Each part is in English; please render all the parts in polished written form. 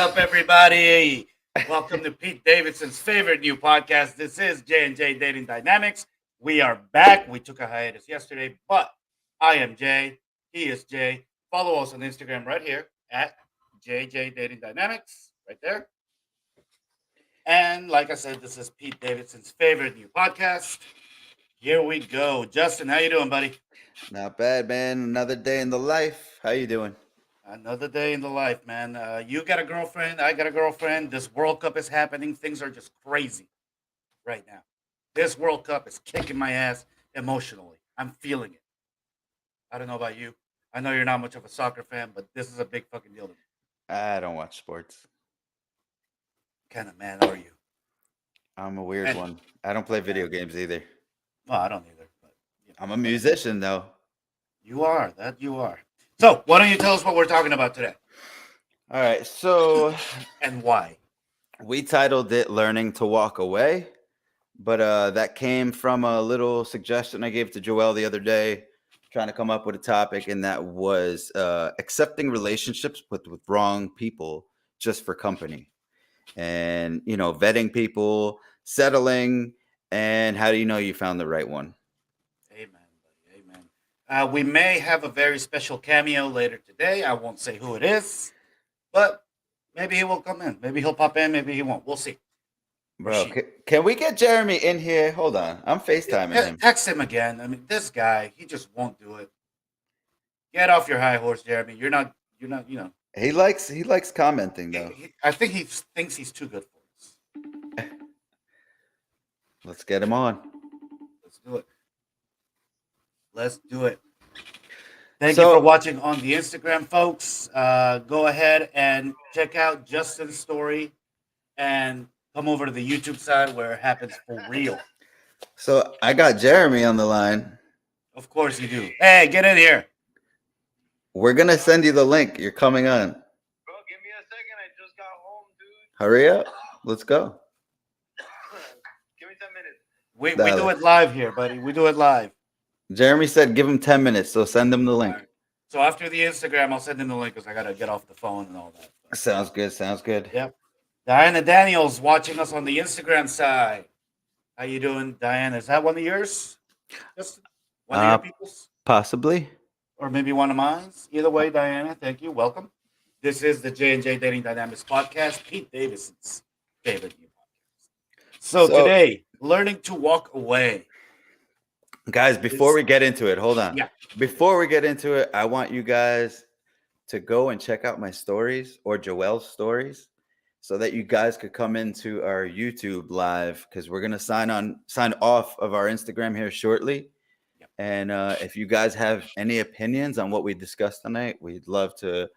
up, everybody? Welcome to Pete Davidson's favorite new podcast. This is J&J Dating Dynamics. We are back. We took a hiatus yesterday, but I am Jay. He is Jay. Follow us on Instagram right here at JJ Dating Dynamics, right there. And like I said, this is Pete Davidson's favorite new podcast. Here we go. Justin, how you doing, buddy? Not bad, man. Another day in the life. How you doing? Another day in the life, man. You got a girlfriend. I got a girlfriend. This World Cup is happening. Things are just crazy right now. This World Cup is kicking my ass emotionally. I'm feeling it. I don't know about you. I know you're not much of a soccer fan, but this is a big fucking deal to me. I don't watch sports. What kind of man are you? I'm a weird And, one. I don't play video games either. well, I don't either, but I'm a musician, though. you are. That you are. So, why don't you tell us what we're talking about today All right. So and why? we titled it Learning to Walk Away, but that came from a little suggestion I gave to Joelle the other day, trying to come up with a topic, and that was accepting relationships with wrong people just for company. And, vetting people, settling, and how do you know you found the right one? Amen, buddy. Amen. We may have a very special cameo later today. I won't say who it is, but maybe he will come in. Maybe he'll pop in. Maybe he won't. We'll see. Bro, can we get Jeremy in here? Hold on. I'm FaceTiming him. Text him again. I mean, this guy, he just won't do it. Get off your high horse, Jeremy. You're not. He likes commenting, though. I think he thinks he's too good for us. Let's get him on. Let's do it. Let's do it. Thank you for watching on the Instagram, folks. Go ahead and check out Justin's story and come over to the YouTube side where it happens for real. So I got Jeremy on the line. Of course you do. Hey, get in here. We're going to send you the link. You're coming on. Bro, give me a second. I just got home, dude. Hurry up. Let's go. Give me 10 minutes. We do it live here, buddy. We do it live. Jeremy said give him 10 minutes, so send him the link. Right. So after the Instagram, I'll send him the link because I got to get off the phone and all that. Sounds good. Yep. Diana Daniels watching us on the Instagram side. How you doing, Diana? Is that one of yours? Just one of your people's? Possibly. Or maybe one of mine. Either way, Diana, thank you. Welcome. This is the J&J Dating Dynamics podcast, Pete Davidson's favorite new podcast. So today, learning to walk away. Guys, before we get into it, hold on. Yeah. Before we get into it, I want you guys to go and check out my stories or Joelle's stories so that you guys could come into our YouTube live because we're going to sign off of our Instagram here shortly. Yep. And if you guys have any opinions on what we discussed tonight, we'd love to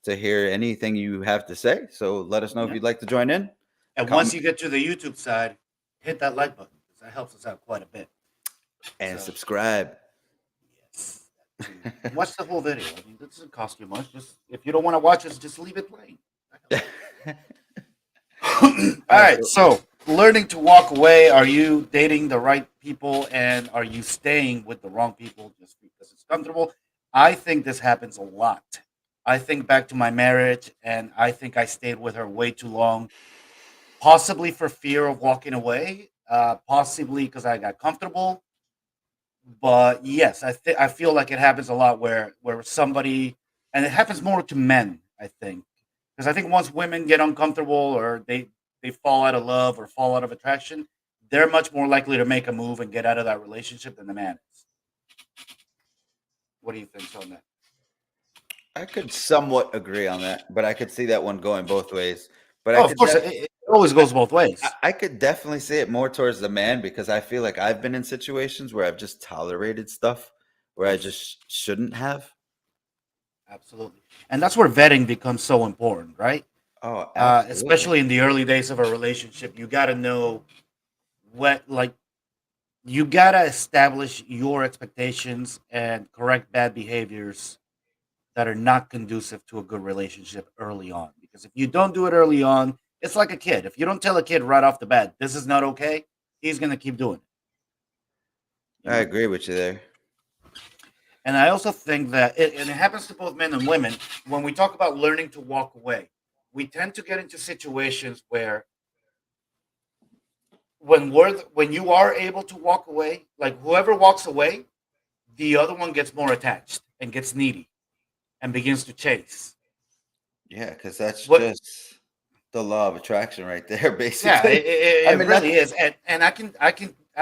hear anything you have to say. So let us know if you'd like to join in. And once you get to the YouTube side, hit that like button because that helps us out quite a bit. And subscribe. Yes. Watch the whole video. I mean, it doesn't cost you much. Just if you don't want to watch us, just leave it playing. All right. So, learning to walk away. Are you dating the right people, and are you staying with the wrong people just because it's comfortable? I think this happens a lot. I think back to my marriage, and I think I stayed with her way too long, possibly for fear of walking away, possibly because I got comfortable. But yes, I feel like it happens a lot where somebody, and it happens more to men, I think, because I think once women get uncomfortable or they fall out of love or fall out of attraction, they're much more likely to make a move and get out of that relationship than the man is. What do you think on that? I could somewhat agree on that, but I could see that one going both ways. But of course, it always goes both ways. I could definitely see it more towards the man because I feel like I've been in situations where I've just tolerated stuff where I just shouldn't have. Absolutely. And that's where vetting becomes so important, right? Oh, especially in the early days of a relationship, you got to know you got to establish your expectations and correct bad behaviors that are not conducive to a good relationship early on. Because if you don't do it early on, it's like a kid. If you don't tell a kid right off the bat, this is not okay, he's going to keep doing it. I agree with you there. And I also think that, and it happens to both men and women, when we talk about learning to walk away, we tend to get into situations where when you are able to walk away, like whoever walks away, the other one gets more attached and gets needy and begins to chase. Yeah, because that's What? just the law of attraction right there, Yeah, basically. I it mean, not really is, and I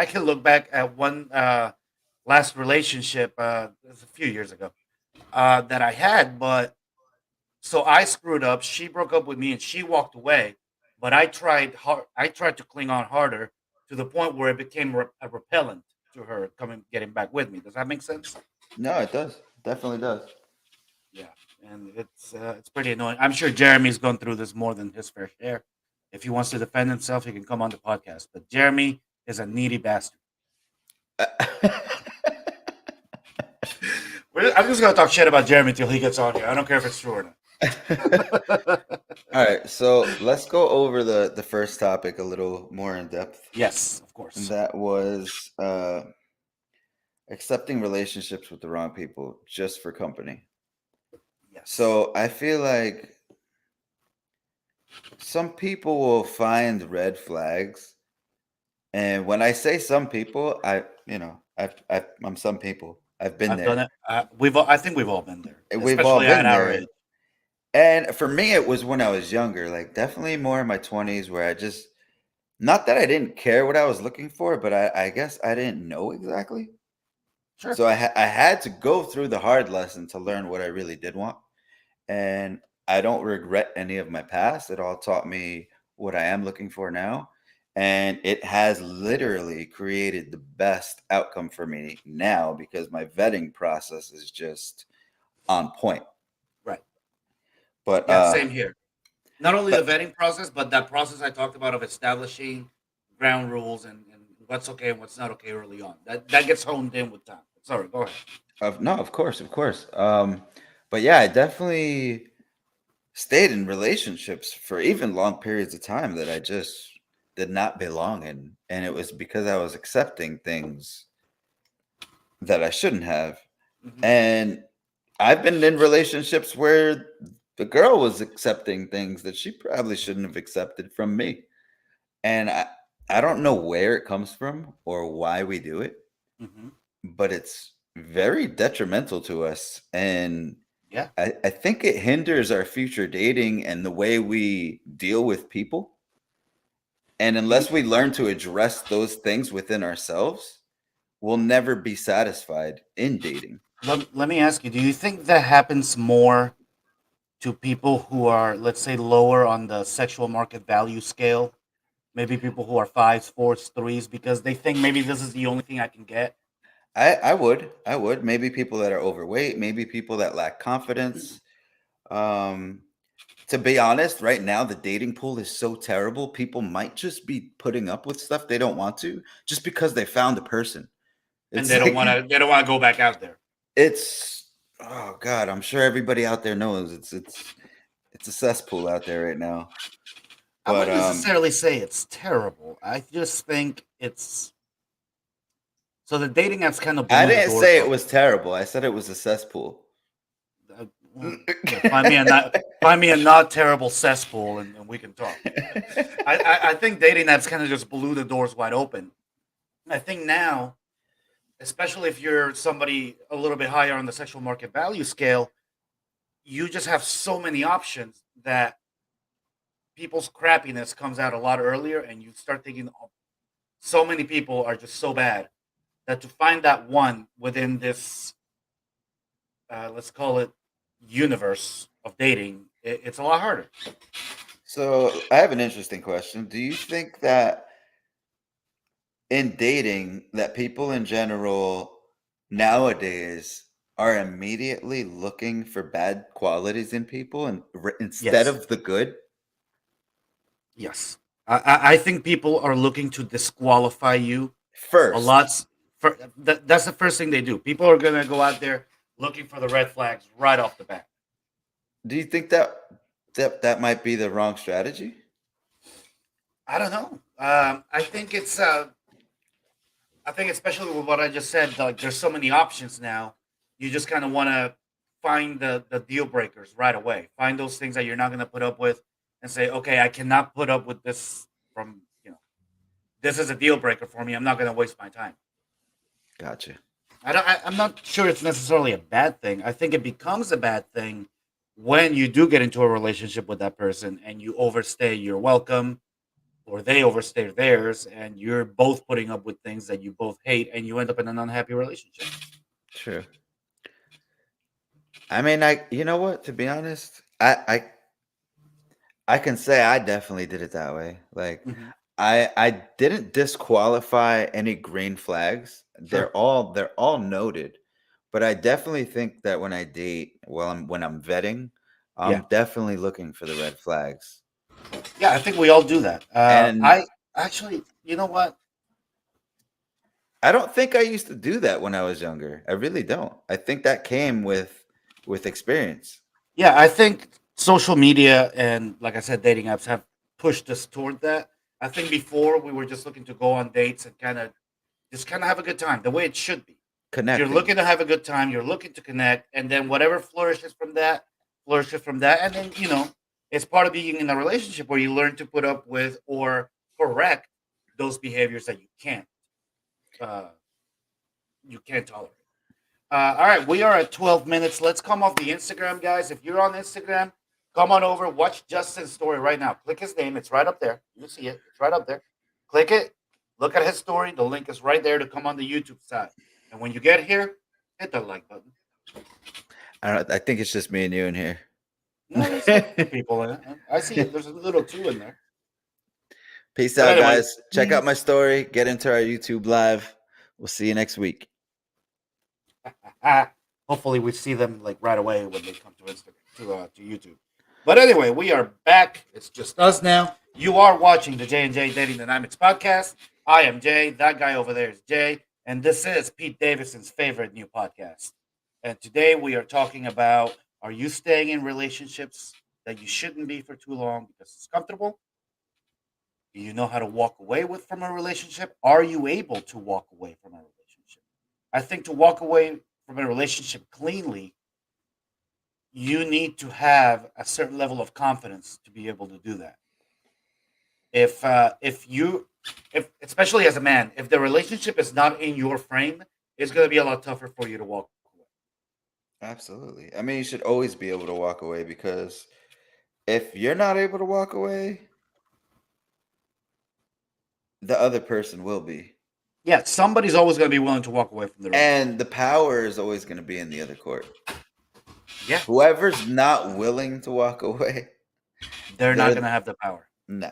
can look back at one last relationship it was a few years ago that I had, but so I screwed up. She broke up with me and she walked away, but I tried hard. I tried to cling on harder to the point where it became a repellent to her getting back with me. Does that make sense? no, it does. Definitely does. Yeah, and it's pretty annoying. I'm sure Jeremy's gone through this more than his fair share. If he wants to defend himself, he can come on the podcast. But Jeremy is a needy bastard. I'm just gonna talk shit about Jeremy till he gets on here. I don't care if it's true or not. All right, so let's go over the first topic a little more in depth, Yes, of and course. that was accepting relationships with the wrong people just for company. Yes. So I feel like some people will find red flags, and when I say some people, I'm some people. I've been I've done there. it. I think we've all been there, We've all especially at been our age. there. And for me, it was when I was younger, like definitely more in my 20s, where I just, not that I didn't care what I was looking for, but I guess I didn't know exactly. Sure. So I had to go through the hard lesson to learn what I really did want. And I don't regret any of my past. It all taught me what I am looking for now. And it has literally created the best outcome for me now because my vetting process is just on point. Right. But Yeah. Same here. Not only the but vetting process, but that process I talked about of establishing ground rules and what's okay and what's not okay early on. That gets honed in with time. Sorry. Go ahead. no, of course, of course. But yeah, I definitely stayed in relationships for even long periods of time that I just did not belong in. And it was because I was accepting things that I shouldn't have. Hmm. And I've been in relationships where the girl was accepting things that she probably shouldn't have accepted from me. And I don't know where it comes from or why we do it, Hmm. but it's very detrimental to us. And Yeah. I think it hinders our future dating and the way we deal with people. And Do you, unless we learn to address those things within ourselves, we'll never be satisfied in dating. let me ask you, do you think that happens more to people who are, let's say, lower on the sexual market value scale? Maybe people who are fives, fours, threes, because they think maybe this is the only thing I can get. I would. Maybe people that are overweight, maybe people that lack confidence. Um, to be honest, right now the dating pool is so terrible. People might just be putting up with stuff they don't want to just because they found a person. And It's they don't like want to. They don't want to go back out there. it's oh god, I'm sure everybody out there knows it's a cesspool out there right now. I But wouldn't necessarily say it's terrible. I just think it's so the dating apps kind of I blew the didn't doors say it off. was terrible. I said it was a cesspool. Well, yeah, find me a not terrible cesspool, and we can talk. I think dating apps kind of just blew the doors wide open. I think now, especially if you're somebody a little bit higher on the sexual market value scale, you just have so many options that people's crappiness comes out a lot earlier, and you start thinking, oh, so many people are just so bad that to find that one within this, let's call it, universe of dating, it's a lot harder. So I have an interesting question. Do you think that in dating that people in general nowadays are immediately looking for bad qualities in people and instead Yes, of the good? yes. I think people are looking to disqualify you a lot. First, That's the first thing they do. People are gonna go out there looking for the red flags right off the bat. do you think that might be the wrong strategy? I don't know. I think it's. I think especially with what I just said, like there's so many options now. You just kind of want to find the deal breakers right away. Find those things that you're not going to put up with. and say, okay, I cannot put up with this from, this is a deal breaker for me. I'm not going to waste my time. Gotcha. I'm not sure it's necessarily a bad thing. I think it becomes a bad thing when you do get into a relationship with that person and you overstay your welcome, or they overstay theirs, and you're both putting up with things that you both hate, and you end up in an unhappy relationship. True. I mean, you know what? To be honest, I can say I definitely did it that way. Like, Mhm. I didn't disqualify any green flags. Sure. They're all noted, but I definitely think that when I date, when I'm vetting, Yeah. I'm definitely looking for the red flags. Yeah, I think we all do that. And I actually, you know what? I don't think I used to do that when I was younger. I really don't. I think that came with experience. Yeah, I think social media and, like I said, dating apps have pushed us toward that. I think before we were just looking to go on dates and kind of have a good time, the way it should be. You're Connecting. looking to have a good time, you're looking to connect, and then whatever flourishes from that, and then it's part of being in a relationship where you learn to put up with or correct those behaviors that uh, you can't tolerate. All right, we are at 12 minutes. Let's come off the Instagram, guys. If you're on Instagram, come on over. Watch Justin's story right now. Click his name. It's right up there. You see it. It's right up there. Click it. Look at his story. The link is right there to come on the YouTube side. And when you get here, hit the like button. I think it's just me and you in here. No, there's like two people in it. I see it. There's a little two in there. Peace But out, anyway, guys. Check out my story. Get into our YouTube live. We'll see you next week. hopefully we see them like right away when they come to Instagram to YouTube. But anyway, we are back. It's just us now. You are watching the J&J Dating Dynamics podcast. I am Jay. That guy over there is Jay. And this is Pete Davidson's favorite new podcast. And today we are talking about, are you staying in relationships that you shouldn't be for too long because it's comfortable? Do you know how to walk away from a relationship? Are you able to walk away from a relationship? I think to walk away from a relationship cleanly, you need to have a certain level of confidence to be able to do that. If especially as a man, if the relationship is not in your frame, it's going to be a lot tougher for you to walk away. Absolutely. I mean, you should always be able to walk away because if you're not able to walk away, the other person will be. Yeah, somebody's always going to be willing to walk away from the relationship. And the power is always going to be in the other court. Yeah, Whoever's not willing to walk away, they're not going they're to have the power. no.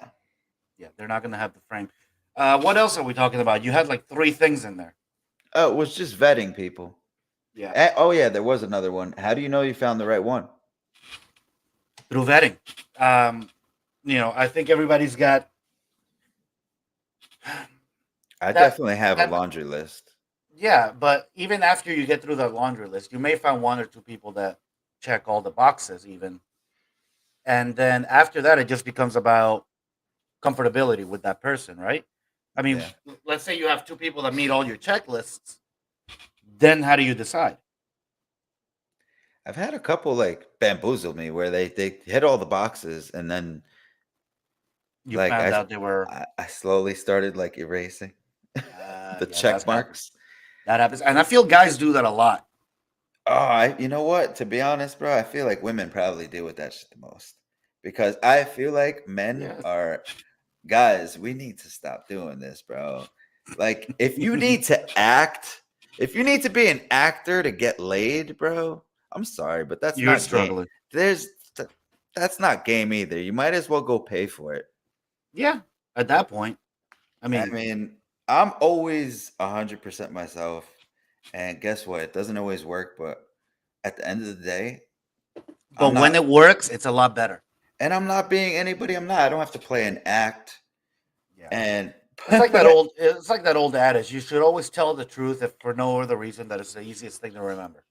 Yeah, they're not going to have the frame. What else are we talking about? You had like three things in there. Oh, it was just vetting people. Yeah, Oh yeah, there was another one. How do you know you found the right one? through vetting. Um, I think everybody's got I that. definitely have a That laundry list. Yeah, but even after you get through that laundry list, you may find one or two people that check all the boxes, even. And then after that, it just becomes about comfortability with that person, right? I mean, Yeah. let's say you have two people that meet all your checklists. Then how do you decide? I've had a couple like bamboozle me where they hit all the boxes and then You like found out they were, I slowly started like erasing the yeah, that check happens. marks. That happens. And I feel guys do that a lot. Oh, you know what? To be honest, bro, I feel like women probably deal with that shit the most because I feel like men Yes. are guys. We need to stop doing this, bro. Like, if you need to act, if you need to be an actor to get laid, bro, I'm sorry, but that's You're not game. struggling. There's that's not game either. You might as well go pay for it. Yeah, at that point. I I mean, mean, I'm always 100% myself, and guess what? It doesn't always work, but at the end of the day, I'm but when not, it works, it's a lot better. and I'm not being anybody I'm not. I don't have to play an act, Yeah. and It's like but that old. It's like that old adage. You should always tell the truth, if for no other reason that it's the easiest thing to remember.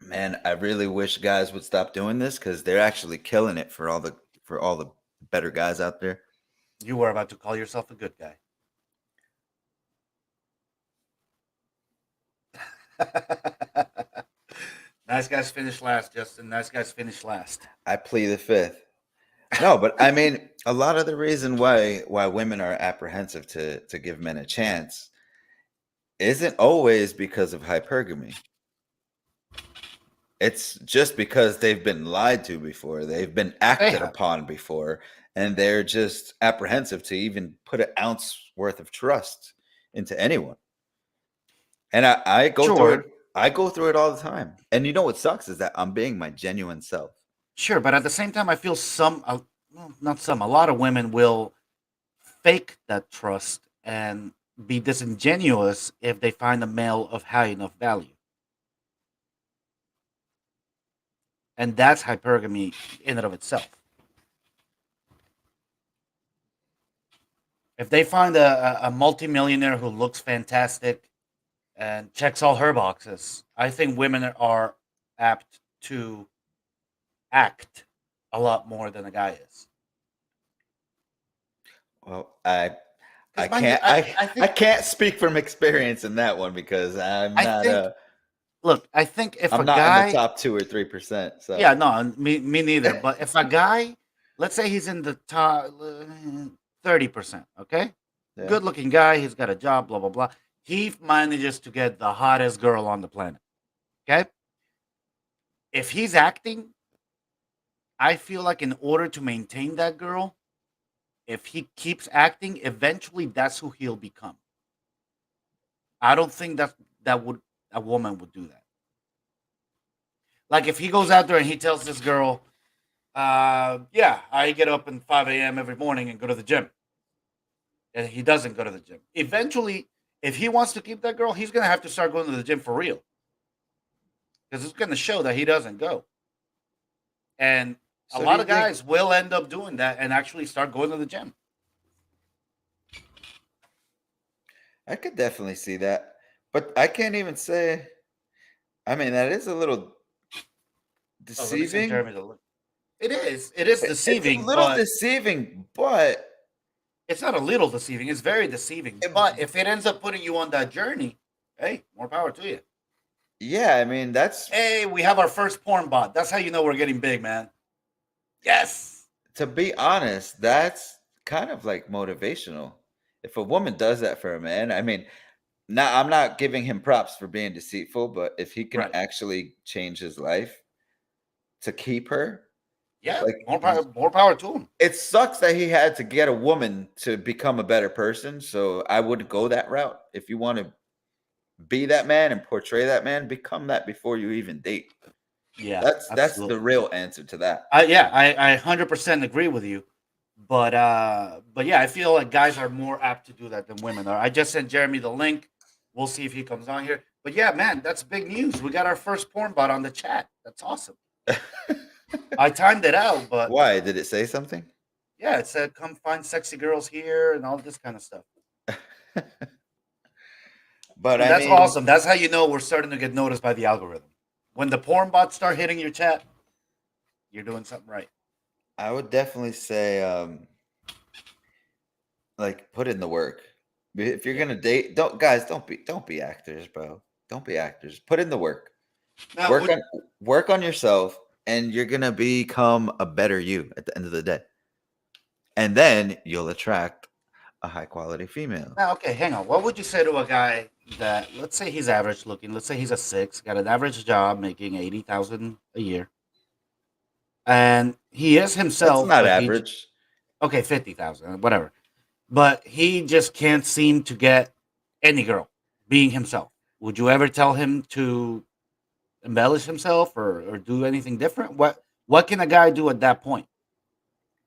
man, I really wish guys would stop doing this because they're actually killing it for all the better guys out there. You were about to call yourself a good guy. Nice guys finish last, Justin. Nice guys finish last. I plead the fifth. No, but I mean, a lot of the reason why women are apprehensive to give men a chance isn't always because of hypergamy. It's just because they've been lied to before, they've been They acted have. upon before, and they're just apprehensive to even put an ounce worth of trust into anyone. And I go through it. Sure, I go through it all the time. And you know what sucks is that I'm being my genuine self. sure, but at the same time, I feel well, not some, a lot of women will fake that trust and be disingenuous if they find a male of high enough value. And that's hypergamy in and of itself. If they find a multimillionaire who looks fantastic and checks all her boxes, I think women are apt to act a lot more than a guy is. Well, I Because mind you, can't I I think can't speak from experience in that one because I think look, I think if a I'm not in the guy, top 2 or 3%. yeah, So no, me neither. But if a guy, let's say he's in the top 30%, okay, yeah. good looking guy, he's got a job, blah blah blah. He manages to get the hottest girl on the planet. Okay, if he's acting, I feel like in order to maintain that girl, if he keeps acting, eventually that's who he'll become. I don't think that would a woman would do that. Like if he goes out there and he tells this girl, yeah, I get up at 5 a.m. every morning and go to the gym. And he doesn't go to the gym. Eventually, if he wants to keep that girl, he's going to have to start going to the gym for real. Because it's going to show that he doesn't go. And a So do lot you of think guys will end up doing that and actually start going to the gym. I could definitely see that, but I can't even say. I mean, that is a little Oh, let me send deceiving. Jeremy the link. It is. It is It's a deceiving, little but deceiving, but it's not a little deceiving. It's very deceiving. But if it ends up putting you on that journey, hey, more power to you. yeah, I mean, that's Hey, we have our first porn bot. That's how you know we're getting big, man. Yes. to be honest, that's kind of like motivational. If a woman does that for a man, I mean, now I'm not giving him props for being deceitful, but if he can Right. actually change his life to keep her, Yeah. like More power to him. it sucks that he had to get a woman to become a better person. So I would go that route. If you want to be that man and portray that man, become that before you even date. Yeah, That's the absolutely. real answer to that. I 100% agree with you. But yeah, I feel like guys are more apt to do that than women are. I just sent Jeremy the link. We'll see if he comes on here. But yeah, man, that's big news. We got our first porn bot on the chat. That's awesome. I timed it out, but Why? Did it say something? yeah, it said come find sexy girls here and all this kind of stuff. But And I that's mean, awesome. That's how you know we're starting to get noticed by the algorithm. When the porn bots start hitting your chat, you're doing something right. I would definitely say like put in the work. If you're Yeah. gonna date, don't be actors, bro. Don't be actors. Put in the work. Now, Work on work on yourself, and you're gonna become a better you at the end of the day. And then you'll attract a high quality female. now, okay, hang on. What would you say to a guy that, let's say he's average looking, let's say he's a six, got an average job, making 80,000 a year, and he is That's himself, not but average. okay, 50,000, whatever, but he just can't seem to get any girl being himself. Would you ever tell him to embellish himself or do anything different? What can a guy do at that point?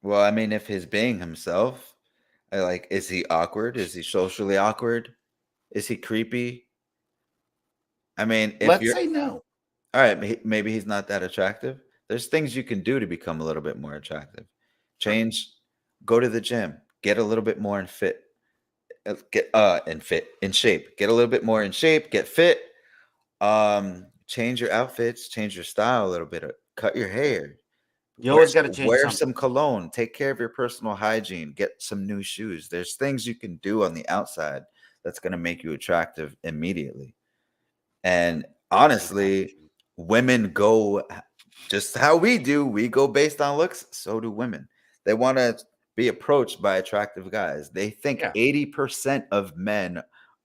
Well, I mean, if he's being himself, like, is he awkward? Is he socially awkward? Is he creepy? I mean, if Let's you're say no. all right, maybe he's not that attractive. There's things you can do to become a little bit more attractive. Sure. Change, go to the gym, get a little bit more in fit, get in fit in shape, get a little bit more in shape, get fit. Change your outfits, change your style a little bit. Cut your hair, You always got to change wear something. some cologne, take care of your personal hygiene, get some new shoes. There's things you can do on the outside that's going to make you attractive immediately. And honestly, Exactly. women go just how we do. We go based on looks. So do women. They want to be approached by attractive guys. They think Yeah. 80% of men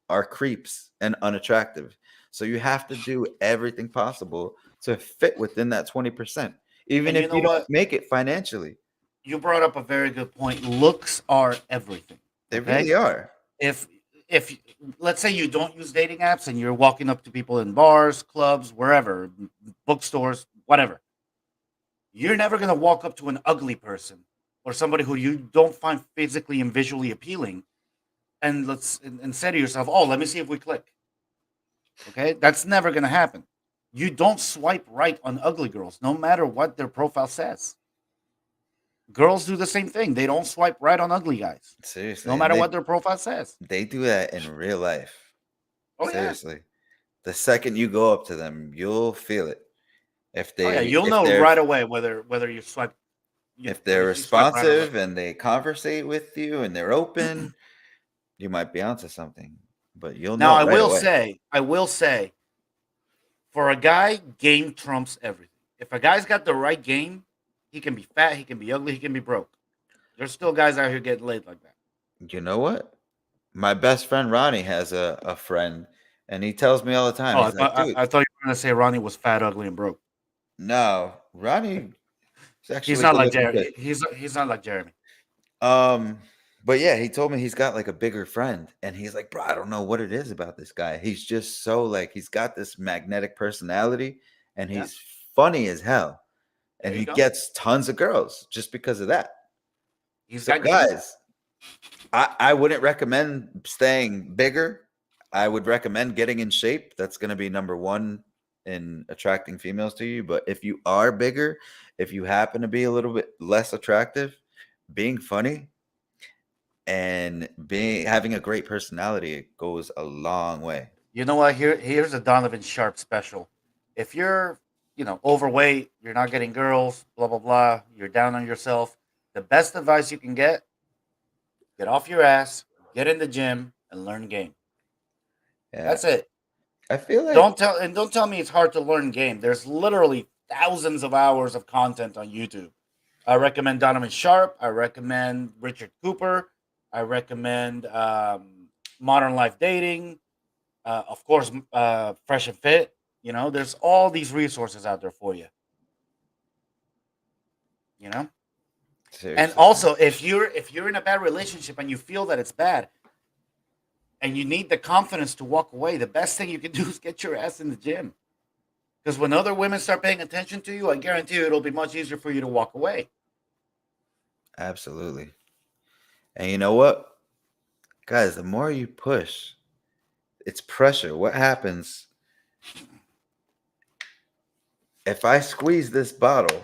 are creeps and unattractive. So you have to do everything possible to fit within that 20%, even And you if know you don't what? make it financially. You brought up a very good point. Looks are everything. They Okay. really are. If let's say you don't use dating apps and you're walking up to people in bars, clubs, wherever, bookstores, whatever, you're never going to walk up to an ugly person or somebody who you don't find physically and visually appealing and say to yourself, "Oh, let me see if we click." Okay? That's never going to happen. You don't swipe right on ugly girls no matter what their profile says. Girls do the same thing. They don't swipe right on ugly guys Seriously. no And matter what their profile says. they do that in real life. Oh yeah. Seriously. The second you go up to them, you'll feel it. If Oh yeah, they you'll if know they're right away whether you swipe, if they're whether you swipe right or left. responsive and they conversate with you and they're open, you might be onto something. But you'll Now, know right away. I will say, for a guy, game trumps everything. If a guy's got the right game, he can be fat, he can be ugly, he can be broke. There's still guys out here getting laid like that. You know what? My best friend Ronnie has a friend, and he tells me all the time. Oh, He's like, dude, I thought you were gonna say Ronnie was fat, ugly, and broke. no, Ronnie is He's actually a not good like looking Jeremy. kid. He's not like Jeremy. But yeah, he told me he's got like a bigger friend, and he's like, bro, I don't know what it is about this guy. He's just so like he's got this magnetic personality, and Yeah, he's funny as hell, there and you he go. gets tons of girls just because of that. He's So got game. guys, I wouldn't recommend staying bigger. I would recommend getting in shape. That's going to be number one in attracting females to you. But if you are bigger, if you happen to be a little bit less attractive, being funny and being having a great personality goes a long way. You know what? Here's a Donovan Sharp special. If you're, overweight, you're not getting girls, blah blah blah, you're down on yourself. The best advice you can get off your ass, get in the gym, and learn game. Yeah, That's it. I feel like Don't tell me it's hard to learn game. There's literally thousands of hours of content on YouTube. I recommend Donovan Sharp. I recommend Richard Cooper. I recommend Modern Life Dating. Of course, Fresh and Fit. There's all these resources out there for you. You know, and seriously. also if you're in a bad relationship and you feel that it's bad, and you need the confidence to walk away, the best thing you can do is get your ass in the gym. Because when other women start paying attention to you, I guarantee you it'll be much easier for you to walk away. Absolutely. And you know what? Guys, the more you push, it's pressure. What happens if I squeeze this bottle?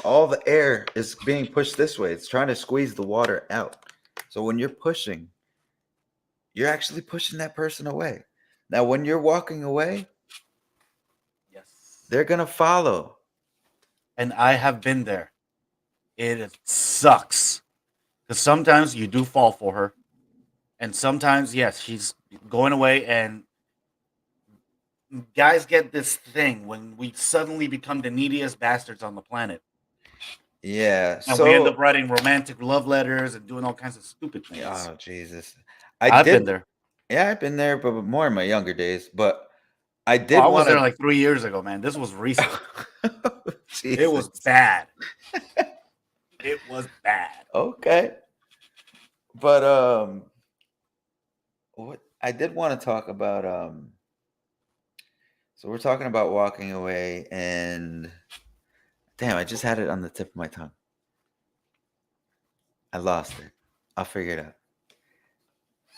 All the air is being pushed this way. It's trying to squeeze the water out. So when you're pushing, you're actually pushing that person away. Now, when you're walking away, Yes. they're going to follow. And I have been there. It sucks. Because sometimes you do fall for her. And sometimes, yes, she's going away. And guys get this thing when we suddenly become the neediest bastards on the planet. Yeah. And we end So, up writing romantic love letters and doing all kinds of stupid things. oh, Jesus. I've been there. Yeah, I've been there, but more in my younger days. But I Oh, did I was want there to. like 3 years ago, man. This was recent. It was Jesus. bad. It was bad. Okay. But what I did want to talk about so we're talking about walking away, and damn, I just had it on the tip of my tongue. I lost it. I'll figure it out.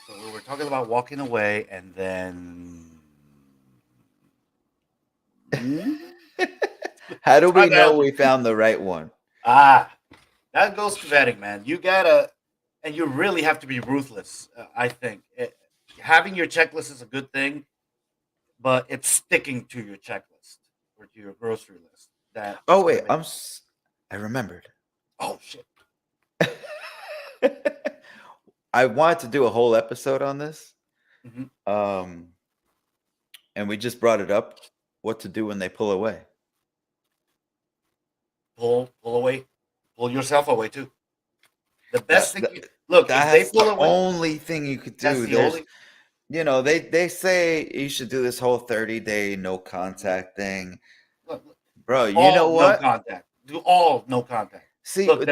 So we were talking about walking away, and then How do we Fuck know out. we found the right one? That goes to vetting, man. You gotta, and you really have to be ruthless. I think having your checklist is a good thing, but it's sticking to your checklist or to your grocery list. That Oh is gonna wait, make. I remembered. Oh shit! I wanted to do a whole episode on this. Mhm. And we just brought it up. What to do when they pull away? Pull away, pull yourself away too. The best That, thing, that look, if they that's pull the away, only thing you could that's do. the There's, only. they say you should do this whole 30-day no contact thing. Look, Bro, you know all no what? contact. Do all no contact. See, Look,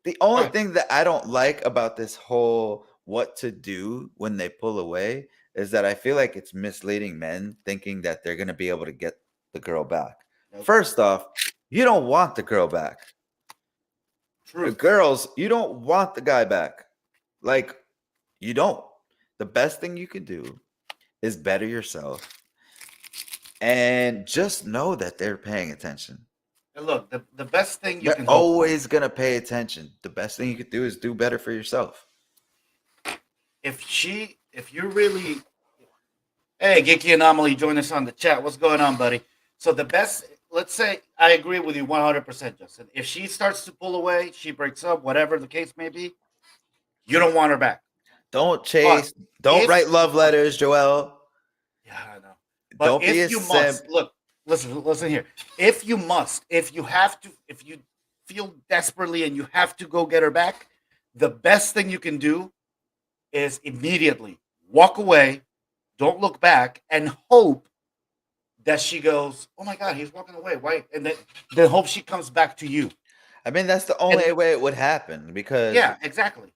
the only thing that I don't like about this whole what to do when they pull away is that I feel like it's misleading men thinking that they're gonna be able to get the girl back. nope, First off, you don't want the girl back. truth. Girls, you don't want the guy back. Like, you don't. The best thing you can do is better yourself and just know that they're paying attention. And look, the best thing you They're can hope for, always gonna pay attention. The best thing you could do is do better for yourself. if you really, hey, Geeky Anomaly, join us on the chat. What's going on, buddy? So the best, let's say, I agree with you 100%, Justin. If she starts to pull away, she breaks up, whatever the case may be, you don't want her back. Don't But chase. Don't if write you love must, letters, Joel. yeah, I know. But Don't be if a you simp. must, look, listen here. If you must, if you have to, if you feel desperately and you have to go get her back, the best thing you can do is immediately walk away, don't look back, and hope that she goes, "Oh my God, he's walking away." Why? And then hope she comes back to you. I mean, that's the And only way it would happen because yeah, exactly.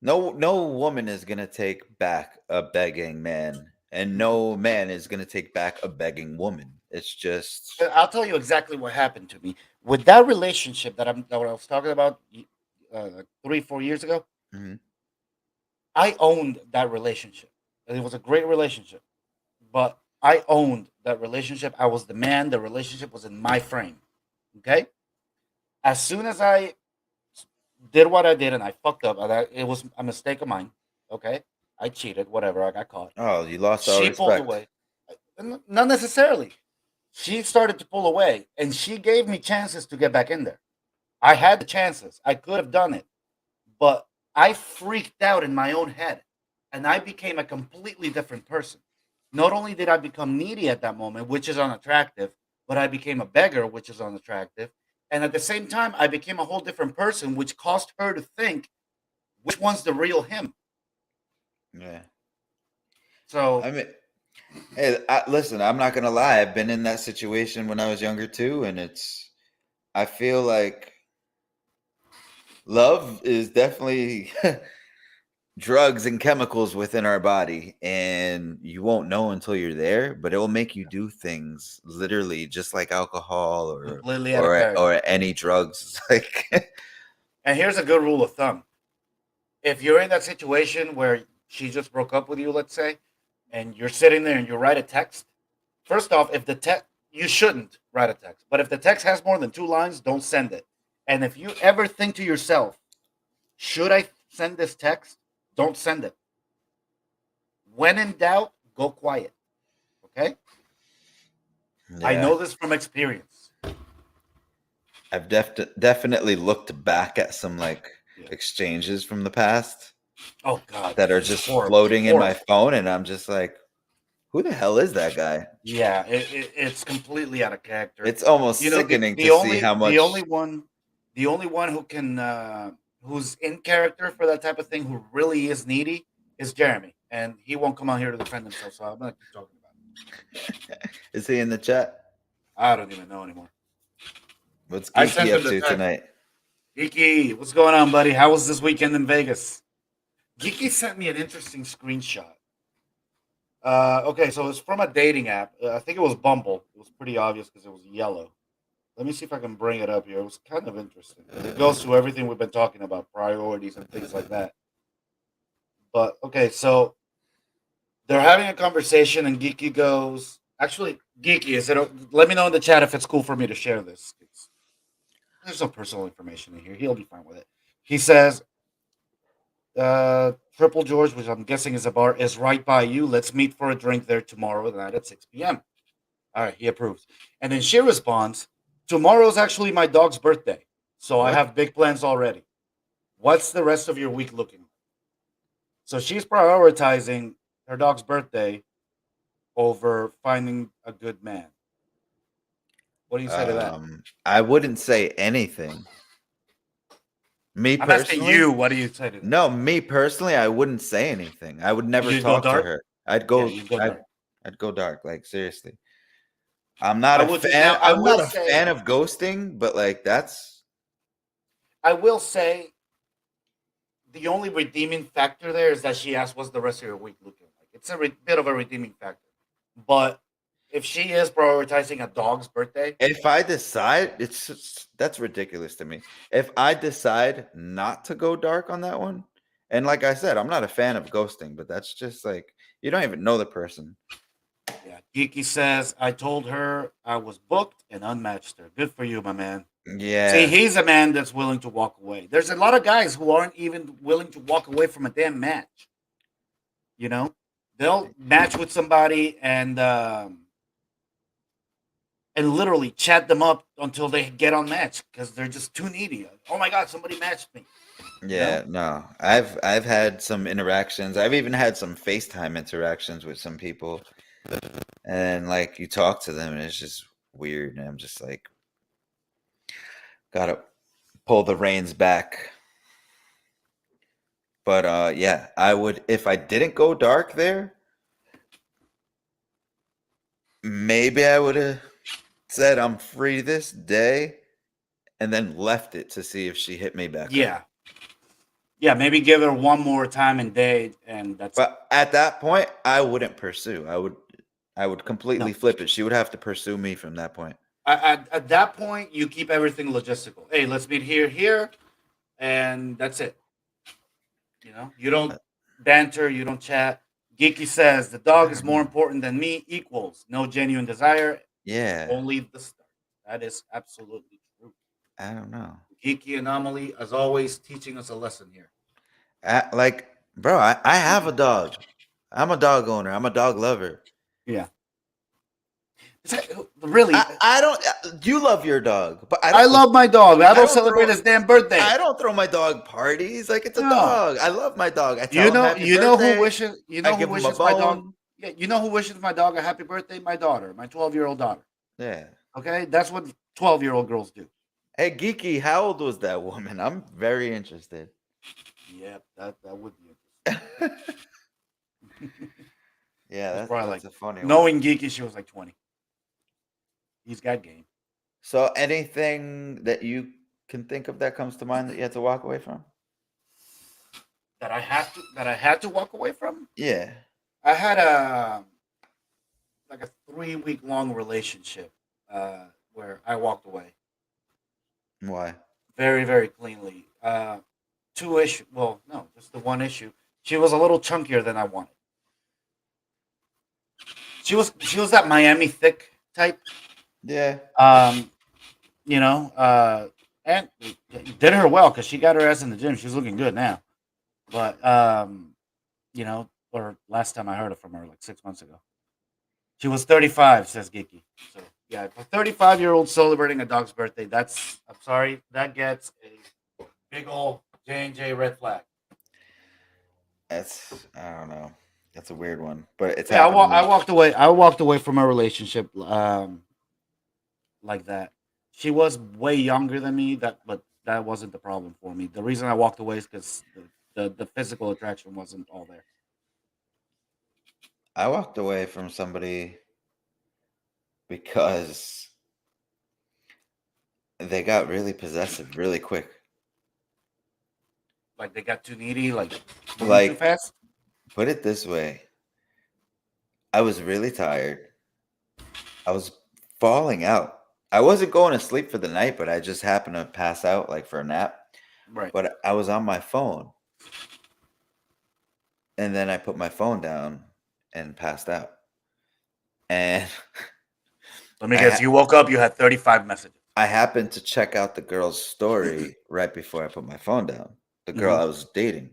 no woman is gonna take back a begging man, and no man is gonna take back a begging woman. It's just I'll tell you exactly what happened to me with that relationship that I was talking about 3 4 years ago. Mhm. I owned that relationship. And it was a great relationship, but I owned that relationship. I was the man. The relationship was in my frame. Okay. As soon as I did what I did and I fucked up, it was a mistake of mine. Okay. I cheated, whatever. I got caught. oh, you lost all She pulled respect. away. Not necessarily. She started to pull away and she gave me chances to get back in there. I had the chances. I could have done it, but I freaked out in my own head and I became a completely different person. Not only did I become needy at that moment, which is unattractive, but I became a beggar, which is unattractive. And at the same time, I became a whole different person, which caused her to think which one's the real him. Yeah. So, I mean, hey, listen, I'm not gonna lie. I've been in that situation when I was younger too, and I feel like love is definitely drugs and chemicals within our body, and you won't know until you're there, but it will make you do things literally just like alcohol completely out of character. or any drugs. Like, And here's a good rule of thumb: if you're in that situation where she just broke up with you, let's say, and you're sitting there and you write a text, first off, if the text, you shouldn't write a text, but if the text has more than 2 lines, don't send it. And if you ever think to yourself, should I send this text? Don't send it. When in doubt, go quiet. Okay? I yeah, know this from experience. I've definitely looked back at some like Yeah. exchanges from the past Oh God, that are it's just horrible. floating in my Horrible. phone, and I'm just like, who the hell is that guy? Yeah, it's completely out of character. It's almost You know, sickening to see how much. the only one who can who's in character for that type of thing, who really is needy, is Jeremy, and he won't come out here to defend himself. So I'm gonna keep talking about it. Is he in the chat? I don't even know anymore. What's I sent Geeky him up the to text. tonight? Geeky, what's going on, buddy? How was this weekend in Vegas? Geeky sent me an interesting screenshot. Okay, so it's from a dating app. I think it was Bumble. It was pretty obvious because it was yellow. Let me see if I can bring it up here. It was kind of interesting. It goes to everything we've been talking about, priorities and things like that. But okay, so they're having a conversation, and Geeky goes, "Actually, Geeky, is it? Let me know in the chat if it's cool for me to share this. There's no personal information in here. He'll be fine with it." He says, "Triple George, which I'm guessing is a bar, is right by you. Let's meet for a drink there tomorrow night at 6 p.m." All right, he approves. And then she responds, "Tomorrow's actually my dog's birthday, so I What? have big plans already. What's the rest of your week looking like?" So she's prioritizing her dog's birthday over finding a good man. What do you say to that? I wouldn't say anything Me I'm asking personally, you. What do you say to that? no, me personally, I wouldn't say anything. I would never You'd go talk to dark. her. Yeah, you go dark. I'd go dark. Like seriously, I'm not I a would do fan. now. I'm not a fan of ghosting, but like that's I will say, the only redeeming factor there is that she asked, "What's the rest of your week looking like?" It's a bit of a redeeming factor, but if she is prioritizing a dog's birthday, if I decide that's ridiculous to me. If I decide not to go dark on that one, and like I said, I'm not a fan of ghosting, but that's just like you don't even know the person. yeah. Geeky says, "I told her I was booked and unmatched her. Good for you, my man." See, Yeah, he's a man that's willing to walk away. There's a lot of guys who aren't even willing to walk away from a damn match. You know, they'll match with somebody and literally chat them up until they get on match because they're just too needy. Oh my god, somebody matched me. You know? yeah, no. I've had some interactions. I've even had some FaceTime interactions with some people, and like you talk to them, and it's just weird. And I'm just like, gotta pull the reins back. But yeah, I would if I didn't go dark there. Maybe I would have said I'm free this day and then left it to see if she hit me back up. Yeah, yeah. Maybe give her one more time and day, and that's it. But at that point, I wouldn't pursue. I would completely No. flip it. She would have to pursue me from that point. At that point, you keep everything logistical. Hey, let's meet here, and that's it. You know, you don't banter, you don't chat. Geeky says the dog is more important than me. Equals no genuine desire, Yeah, only the start. That is absolutely true. I don't know. Geeky anomaly, as always, teaching us a lesson here. Like, bro, I have a dog. I'm a dog owner. I'm a dog lover. Yeah. Really, I don't. You love your dog, but I I don't. love my dog. I don't don't celebrate throw- his damn birthday. I don't throw my dog parties. Like it's a No. dog. I love my dog. I tell You him know, happy you know birthday. who wishes, you I know who give him a wishes my dog. bone. Yeah, you know who wishes my dog a happy birthday? My daughter, my 12-year-old daughter. Yeah. Okay, that's what 12-year-old girls do. Hey, Geeky, how old was that woman? I'm very interested. Yeah, that would be interesting. Yeah, It's that's probably that's like a funny one. knowing Geeky, she was like 20. He's got game. So, anything that you can think of that comes to mind that you had to walk away from? That I had to walk away from. Yeah. I had a 3-week long relationship where I walked away Why? very very cleanly. Two issue. Well, no, just the one issue. She was a little chunkier than I wanted. She was that Miami thick type. Yeah. Um, and it did her well because she got her ass in the gym. She's looking good now. But or last time I heard it from her, like 6 months ago, she was 35. Says Geeky. So yeah, a 35-year-old celebrating a dog's birthday. I'm sorry, that gets a big old J&J red flag. I don't know. That's a weird one, but it's Yeah, happened to me. I walked away. I walked away from a relationship like that. She was way younger than me. But that wasn't the problem for me. The reason I walked away is because the physical attraction wasn't all there. I walked away from somebody because they got really possessive really quick. Like they got too needy. Like moving too Like, fast. put it this way. I was really tired. I was falling out. I wasn't going to sleep for the night, but I just happened to pass out like for a nap. Right. But I was on my phone. And then I put my phone down and passed out. And Let me guess. You woke up. You had 35 messages. I happened to check out the girl's story right before I put my phone down. The girl I was dating.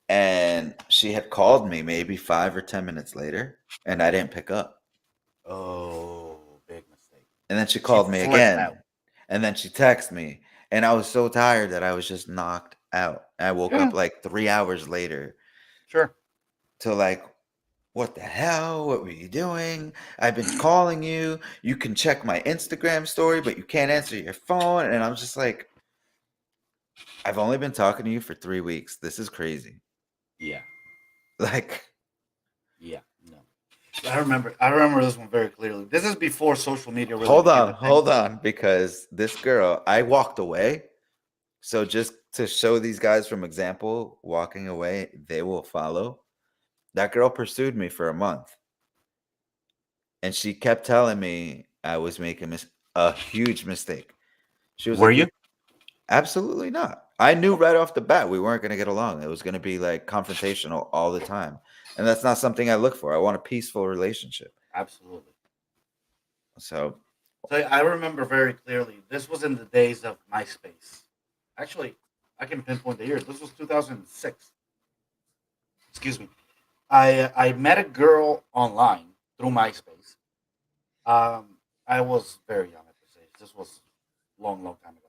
And she had called me maybe 5 or 10 minutes later, and I didn't pick up. Oh, big mistake. And then she called me flipped again. out. And then she texted me. And I was so tired that I was just knocked out. I woke Yeah. up like 3 hours later Sure. to like, what the hell? What were you doing? I've been calling you. You can check my Instagram story, but you can't answer your phone. And I'm just like, I've only been talking to you for 3 weeks. This is crazy. Yeah, Like, yeah, no. I remember this one very clearly. This is before social media really became a thing. hold on, because this girl, I walked away. So just to show these guys from example, walking away, they will follow. That girl pursued me for a month, and she kept telling me I was making a huge mistake. She was Were like, you? absolutely not. I knew right off the bat we weren't going to get along. It was going to be like confrontational all the time. And that's not something I look for. I want a peaceful relationship. Absolutely. So, So I remember very clearly. This was in the days of MySpace. Actually, I can pinpoint the year. This was 2006. Excuse me. I met a girl online through MySpace. I was very young at this age. This was long, long time ago.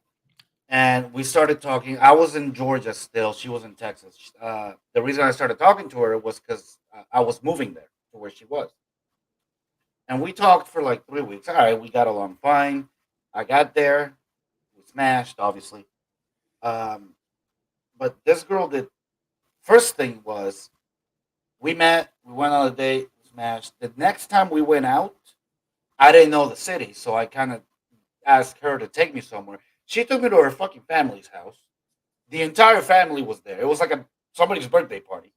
And we started talking. I was in Georgia still. She was in Texas. The reason I started talking to her was because I was moving there to where she was. And we talked for like 3 weeks. All right, we got along fine. I got there. We smashed, obviously. Um, but this girl did. First thing was we met. We went on a date. Smashed. The next time we went out, I didn't know the city, so I kind of asked her to take me somewhere. She took me to her fucking family's house. The entire family was there. It was like somebody's birthday party,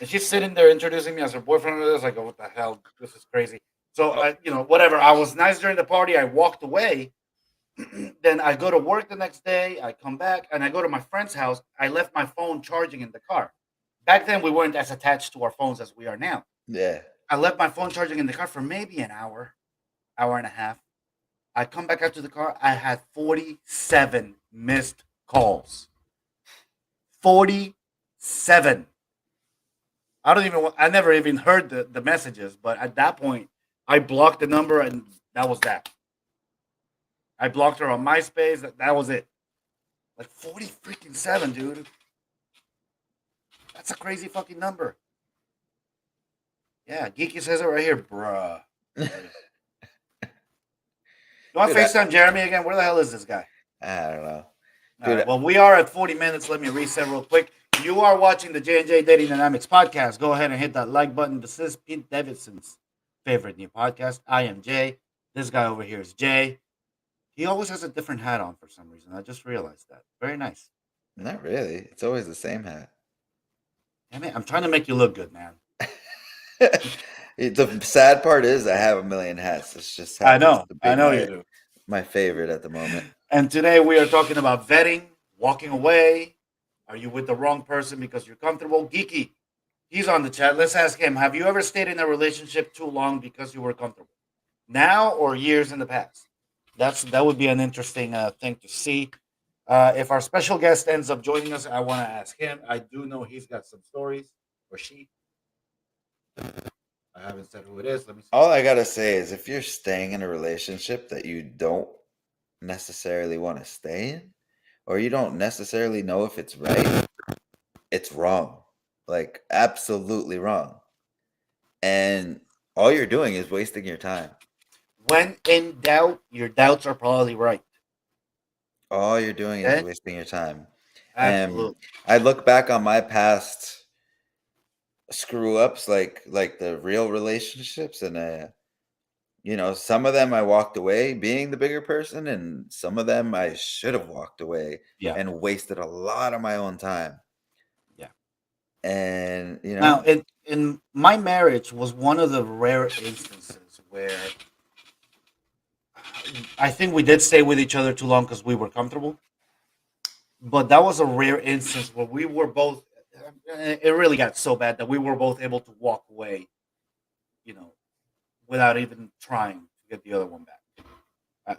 and she's sitting there introducing me as her boyfriend. I was like, oh, "What the hell? This is crazy." So oh, whatever. I was nice during the party. I walked away. Then I go to work the next day. I come back and I go to my friend's house. I left my phone charging in the car. Back then, we weren't as attached to our phones as we are now. yeah. I left my phone charging in the car for maybe an hour, hour and a half. I come back out to the car. I had 47 missed calls. 47. I never even heard the messages, but at that point, I blocked the number and that was that. I blocked her on MySpace. That was it. Like 40 freaking 7, dude. That's a crazy fucking number. Yeah, Geeky says it right here, bruh. You want to Dude, FaceTime Jeremy again? Where the hell is this guy? I don't know. All Dude, right, well, we are at 40 minutes. Let me reset real quick. You are watching the J&J Dating Dynamics podcast. Go ahead and hit that like button. This is Pete Davidson's favorite new podcast. I am Jay. This guy over here is Jay. He always has a different hat on for some reason. I just realized that. Very nice. not really. It's always the same hat. Damn it, I'm trying to make you look good, man. The sad part is I have a million hats. It's just I happens know. to be I know you do. my favorite at the moment. And today we are talking about vetting, walking away. Are you with the wrong person because you're comfortable? Geeky, he's on the chat. Let's ask him. Have you ever stayed in a relationship too long because you were comfortable? Now or years in the past? That would be an interesting thing to see. If our special guest ends up joining us, I want to ask him. I do know he's got some stories, or she. I haven't said who it is. Let me see. All I gotta say is if you're staying in a relationship that you don't necessarily want to stay in, or you don't necessarily know if it's right, it's wrong. Like absolutely wrong. And all you're doing is wasting your time. When in doubt, your doubts are probably right. All you're doing is Okay? wasting your time. And Absolutely. I look back on my past screw ups, like the real relationships, and some of them I walked away being the bigger person, and some of them I should have walked away Yeah. and wasted a lot of my own time. Yeah. And Now, in my marriage was one of the rare instances where I think we did stay with each other too long because we were comfortable. But that was a rare instance where we were both. It really got so bad that we were both able to walk away, you know, without even trying to get the other one back.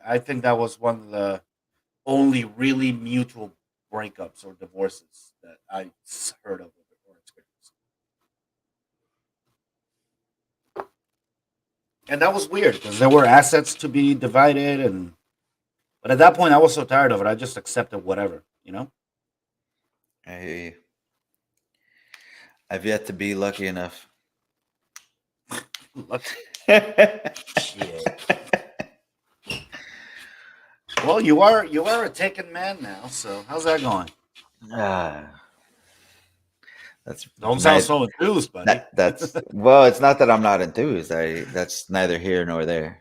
I think that was one of the only really mutual breakups or divorces that I heard of or experienced. And that was weird because there were assets to be divided, but at that point I was so tired of it, I just accepted whatever, you know. I hear you. I've yet to be lucky enough. Shit. Well, you are a taken man now. So how's that going? Ah, that's Don't sound nice. so enthused, buddy. That's well, it's not that I'm not enthused. That's neither here nor there.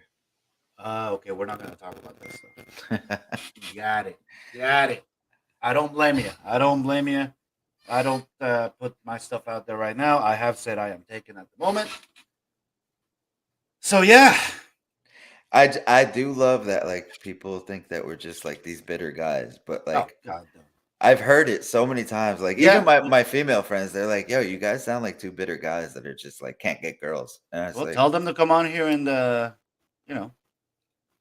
Okay, we're not gonna talk about that stuff. Got it. Got it. I don't blame you. I don't blame you. I don't put my stuff out there right now. I have said I am taken at the moment. So yeah. I do love that like people think that we're just like these bitter guys, but Oh like God. No. I've heard it so many times. Like even Yeah. my female friends, they're like, "Yo, you guys sound like two bitter guys that are just like can't get girls." And I was Well, like, tell them to come on here and you know,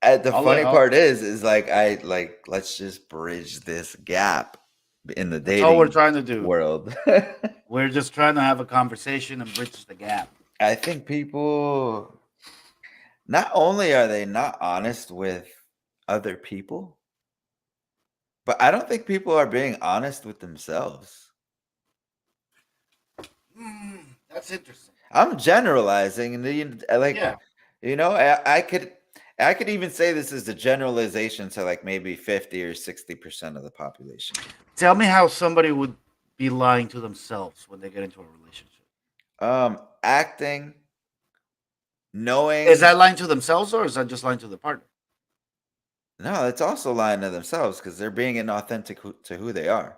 the I'll let. funny part is like I like let's just bridge this gap in the That's all we're dating trying to do. world. We're just trying to have a conversation and bridge the gap. I think people not only are they not honest with other people, but I don't think people are being honest with themselves. That's interesting. I'm generalizing, and like Yeah. I could even say this is a generalization to like maybe 50 or 60% of the population. Tell me how somebody would be lying to themselves when they get into a relationship. Acting, knowing Is that lying to themselves or is that just lying to the partner? no, it's also lying to themselves because they're being inauthentic to who they are.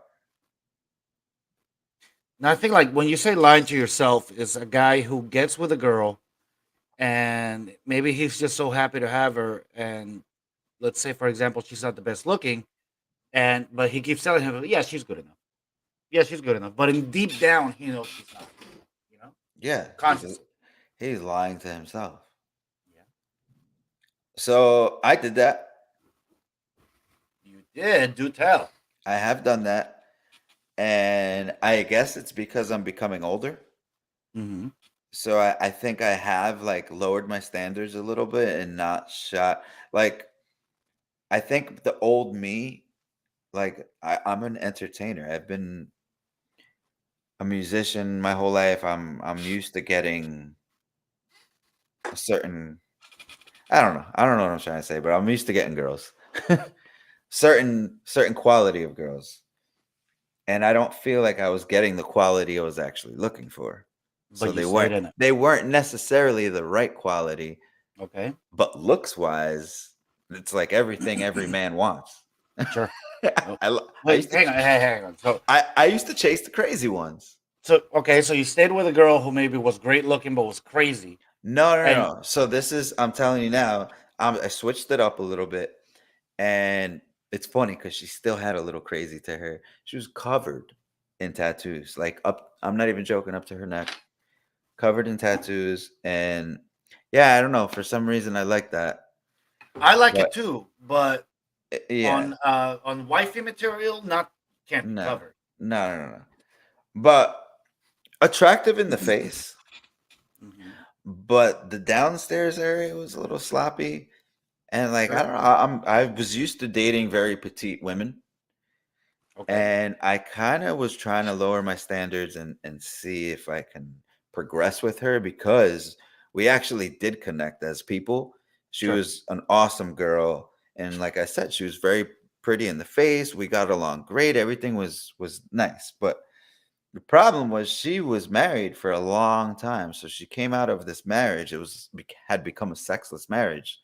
Now I think like when you say lying to yourself is a guy who gets with a girl and maybe he's just so happy to have her and let's say for example she's not the best looking and but he keeps telling him yeah she's good enough. Yeah, she's good enough. But in deep down he knows she's not. You know? Yeah, Consciously. he's lying to himself. Yeah. So I did that. You did, do tell. I have done that, and I guess it's because I'm becoming older. Mm-hmm. So I think I have like lowered my standards a little bit and not shot like I think the old me, like I'm an entertainer. I've been a musician my whole life. I'm used to getting a certain I don't know what I'm trying to say, but I'm used to getting girls. certain quality of girls. And I don't feel like I was getting the quality I was actually looking for. So But you stayed in it. they weren't necessarily the right quality, Okay. but looks wise, it's like everything every man wants. Sure. Oh, I wait, used to hang on. So I used to chase the crazy ones. okay, so you stayed with a girl who maybe was great looking but was crazy. And No. So this is I'm telling you now. I switched it up a little bit, and it's funny because she still had a little crazy to her. She was covered in tattoos, like up. I'm not even joking, up to her neck, covered in tattoos, and yeah, I don't know. For some reason, I like that. I like But it too, but yeah, on wifey material, not can't be no, covered. no. But attractive in the face, Hmm. but the downstairs area was a little sloppy. And like I Sure. don't know, I was used to dating very petite women, Okay. and I kind of was trying to lower my standards and see if I can progress with her because we actually did connect as people. She Sure. was an awesome girl, and like I said, she was very pretty in the face. We got along great. Everything was nice, but the problem was she was married for a long time, so she came out of this marriage. It was had become a sexless marriage.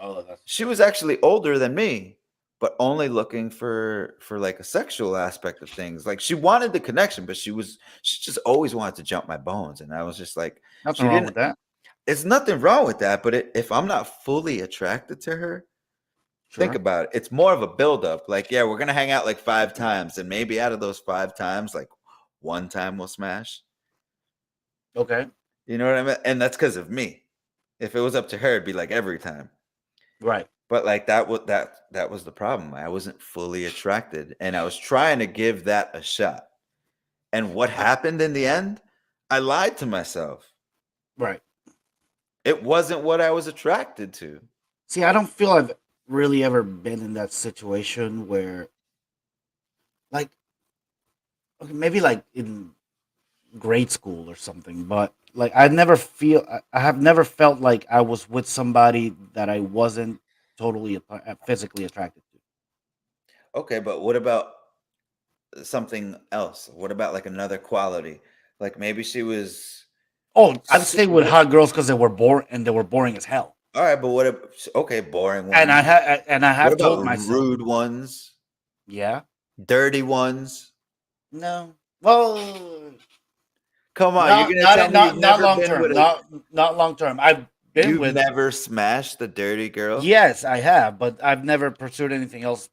Oh, that's She was actually older than me, but only looking for like a sexual aspect of things. Like she wanted the connection, but she just always wanted to jump my bones, and I was just like, nothing she wrong didn't. with that. It's nothing wrong with that, but if I'm not fully attracted to her, think Sure. about it. It's more of a buildup. Like, yeah, we're gonna hang out like 5 times, and maybe out of those 5 times, like one time we'll smash. Okay. You know what I mean? And that's because of me. If it was up to her, it'd be like every time. Right. But like that was the problem. I wasn't fully attracted, and I was trying to give that a shot. And what I, happened in the end? I lied to myself. right. It wasn't what I was attracted to. See, I don't feel I've really ever been in that situation where, like, okay, maybe like in grade school or something, but like I have never felt like I was with somebody that I wasn't totally physically attracted to. Okay, but what about something else? What about like another quality? Like maybe she was Oh, I've stayed super with good. hot girls because they were boring and they were boring as hell. All right, but what? Okay, boring And ones. I What have about told myself, rude ones? yeah, Dirty ones? no, well, Come on, you're not gonna tell me not not long term, not long term. I've been you've with, never smashed a dirty girl? yes, I have, but I've never pursued anything else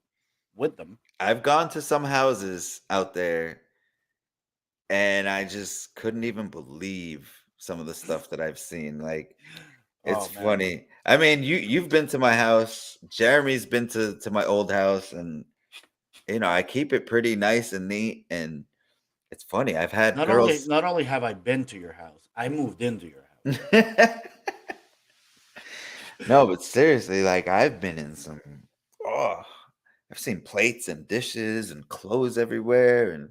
with them. I've gone to some houses out there and I just couldn't even believe some of the stuff that I've seen. Like it's Oh man, funny. I mean, you've been to my house. Jeremy's been to my old house, and I keep it pretty nice and neat. And it's funny. I've had girls. not only have I been to your house, I moved into your house. No, but seriously, like I've been in some. Oh, I've seen plates and dishes and clothes everywhere, and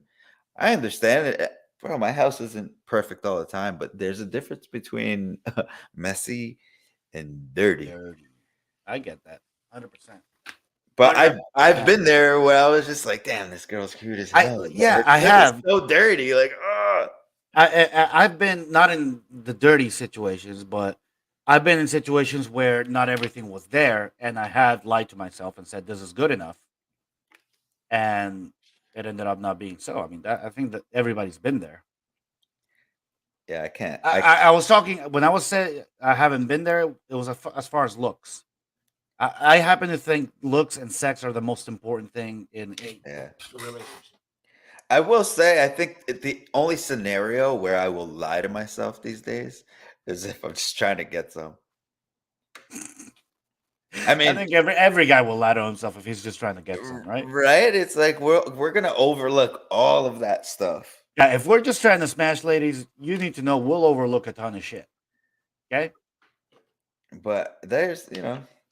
I understand it. Bro, my house isn't perfect all the time, but there's a difference between messy and dirty. Dirty. I get that, 100%. But I've Hundred I've percent. been there where I was just like, damn, this girl's cute as hell. But Yeah, her I shit is have. so dirty. Like, I've been not in the dirty situations, but I've been in situations where not everything was there, and I had lied to myself and said this is good enough, and it ended up not being so. I mean, I think that everybody's been there. yeah, I can't. I was talking when I was saying I haven't been there. It was as far as looks. I happen to think looks and sex are the most important thing in a Yeah. relationship. I will say, I think the only scenario where I will lie to myself these days is if I'm just trying to get some. I I mean, think every guy will lie to himself if he's just trying to get some, right? right? It's like we're gonna overlook all of that stuff. Yeah, if we're just trying to smash ladies, you need to know we'll overlook a ton of shit. Okay? But there's,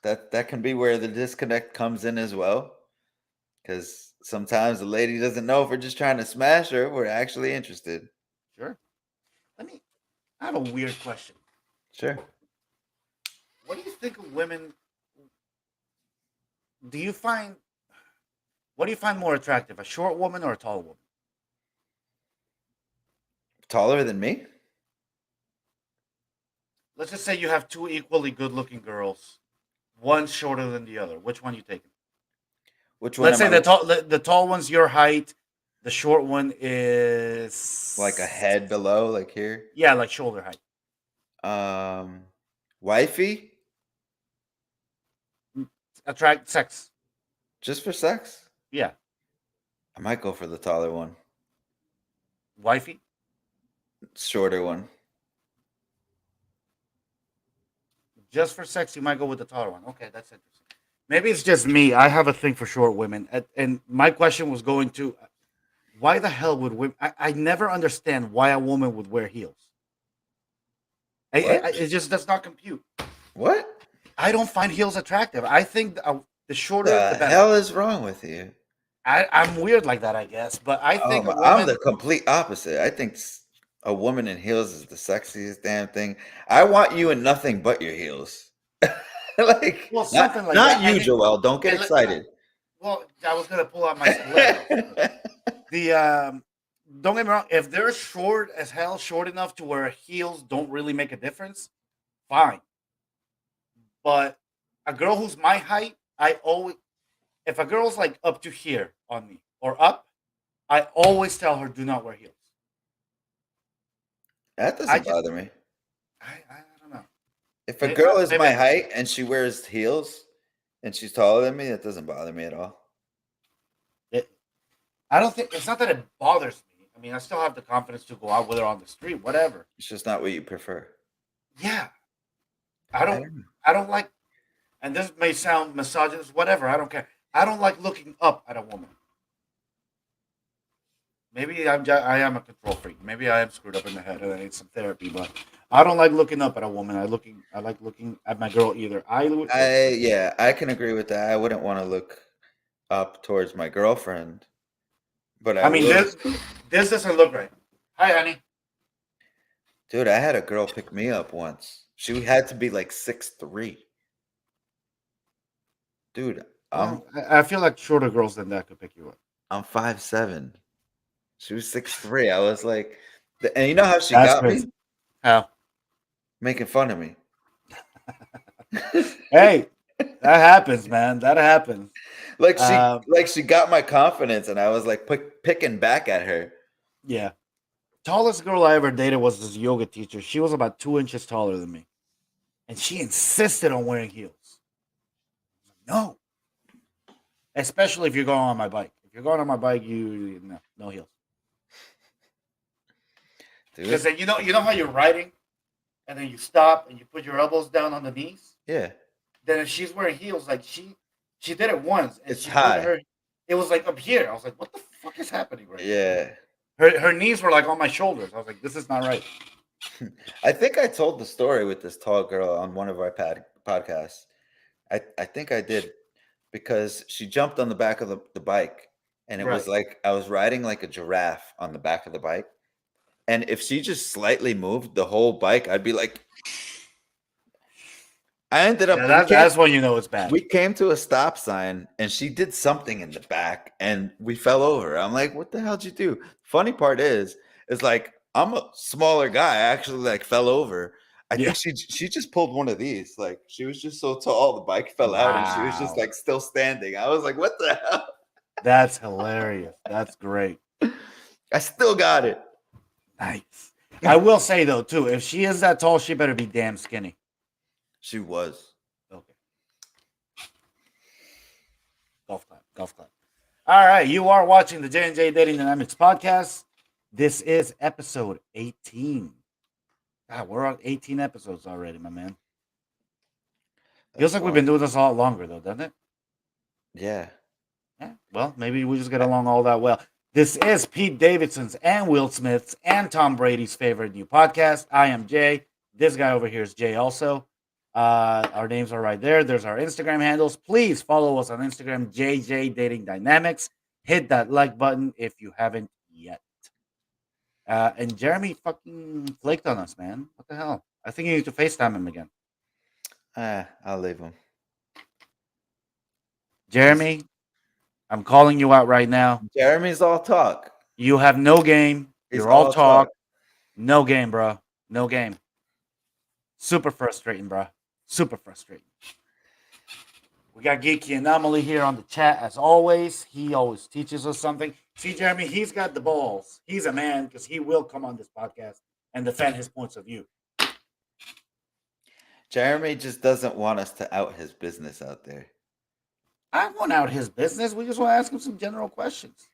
that can be where the disconnect comes in as well. Because sometimes the lady doesn't know if we're just trying to smash her, we're actually interested. Sure. Let me I have a weird question. Sure. What do you think of women? Do you find what do you find more attractive, a short woman or a tall woman? Taller than me? Let's just say you have two equally good looking girls, one shorter than the other. Which one you taking? Which one Let's am say I the tall one's your height, the short one is like a head below, like here? yeah, like shoulder height. Um, Wifey? Attract sex. Just for sex? Yeah. I might go for the taller one, Wifey? shorter one. Just for sex, you might go with the taller one. Okay, that's interesting. Maybe it's just me. I have a thing for short women, and my question was going to, why the hell would women? I never understand why a woman would wear heels. What? It just does not compute. What I don't find heels attractive. I think the shorter the the better. hell is wrong with you? I'm weird like that, I guess, but I think a I'm woman. the complete opposite. I think a woman in heels is the sexiest damn thing. I want you in nothing but your heels. Like Well, not something like not that. you, Joel. Don't get excited. Well, I was gonna pull out my stilettos. The don't get me wrong. If they're short as hell, short enough to where heels don't really make a difference, fine. But a girl who's my height, I always if a girl's like up to here on me or up, I always tell her do not wear heels. That I doesn't just bother me. I don't know. If a girl is Maybe my height and she wears heels and she's taller than me, that doesn't bother me at all. it, I don't think it's not that it bothers me. I mean, I still have the confidence to go out with her on the street, whatever. It's just not what you prefer. Yeah, I I don't. don't know. I don't like. And this may sound misogynist, whatever. I don't care. I don't like looking up at a woman. Maybe I am a control freak. Maybe I am screwed up in the head and I need some therapy. But I don't like looking up at a woman. I like looking at my girl either. I can agree with that. I wouldn't want to look up towards my girlfriend, but I I mean, will. this doesn't look right. Hi, honey. Dude, I had a girl pick me up once. She had to be like 6'3". Dude, I'm I feel like shorter girls than that could pick you up. I'm 5'7". She was 6'3". I was like, and you know how she That's got crazy. me? How? Making fun of me. Hey, that happens, man. That happens. Like Uh, she got my confidence, and I was like picking back at her. yeah. Tallest girl I ever dated was this yoga teacher. She was about 2 inches taller than me, and she insisted on wearing heels. No, especially if you're going on my bike. If you're going on my bike, no heels. Because Dude. then you know how you're riding, and then you stop and you put your elbows down on the knees. Yeah. Then if she's wearing heels, like she did it once, and It's she put high. her. It was like up here. I was like, what the fuck is happening right now? Yeah. Her knees were like on my shoulders. I was like, this is not right. I think I told the story with this tall girl on one of our podcasts. I think I did, because she jumped on the back of the bike, and it was Right. like I was riding like a giraffe on the back of the bike. And if she just slightly moved the whole bike, I'd be like, I ended up, Yeah, that's when you know it's bad. we came to a stop sign, and she did something in the back, and we fell over. I'm like, what the hell did you do? Funny part is like, I'm a smaller guy. I actually like fell over. I Yeah. think she just pulled one of these. Like, she was just so tall, the bike fell out, and she was just Wow. like still standing. I was like, what the hell? That's hilarious. That's great. I still got it. Nice. I will say though, too, if she is that tall, she better be damn skinny. She was. Okay. Golf clap. Golf clap. All right, you are watching the J&J Dating Dynamics podcast. This is episode 18. God, we're on 18 episodes already, my man. Feels That's like we've wild. been doing this a lot longer, though, doesn't it? Yeah. Yeah. Well, maybe we just get along all that well. This is Pete Davidson's and Will Smith's and Tom Brady's favorite new podcast. I am Jay. This guy over here is Jay also. Our names are right there. There's our Instagram handles. Please follow us on Instagram, JJ Dating Dynamics. Hit that like button if you haven't yet. And Jeremy fucking flaked on us, man. What the hell? I think you need to FaceTime him again. I'll leave him. Jeremy, I'm calling you out right now. Jeremy's all talk. You have no game. He's You're all all talk. talk. No game, bro. No game. Super frustrating, bro. Super frustrating. We got Geeky Anomaly here on the chat as always. He always teaches us something. See, Jeremy, he's got the balls. He's a man because he will come on this podcast and defend his points of view. Jeremy just doesn't want us to out his business out there. I want out his business. We just want to ask him some general questions.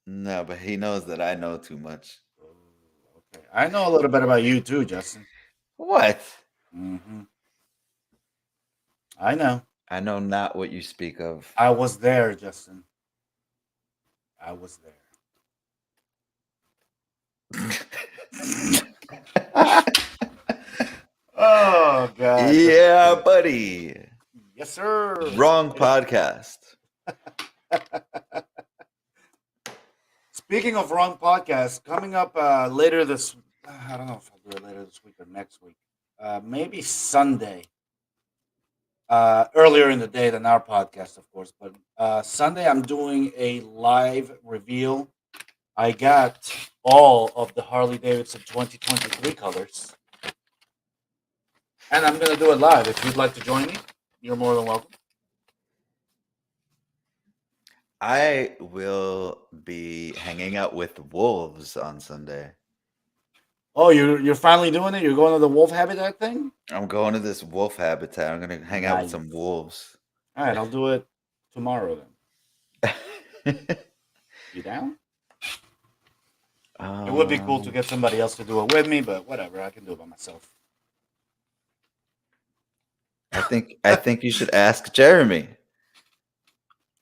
No, but he knows that I know too much. Okay. I know a little bit about you too, Justin. What? Mm-hmm. I know. I know not what you speak of. I was there, Justin. I was there. Oh, God. Yeah, buddy. Yes, sir. Wrong podcast. Speaking of wrong podcast, coming up later this, I don't know if I'll do it later this week or next week. Maybe Sunday. Earlier in the day than our podcast, of course. But Sunday, I'm doing a live reveal. I got all of the Harley Davidson 2023 colors. And I'm going to do it live. If you'd like to join me, you're more than welcome. I will be hanging out with wolves on Sunday. Oh, you're finally doing it? You're going to the wolf habitat thing? I'm going to this wolf habitat. I'm going to hang out with some wolves. All right, I'll do it tomorrow then. You down? It would be cool to get somebody else to do it with me, but whatever. I can do it by myself. I think you should ask Jeremy.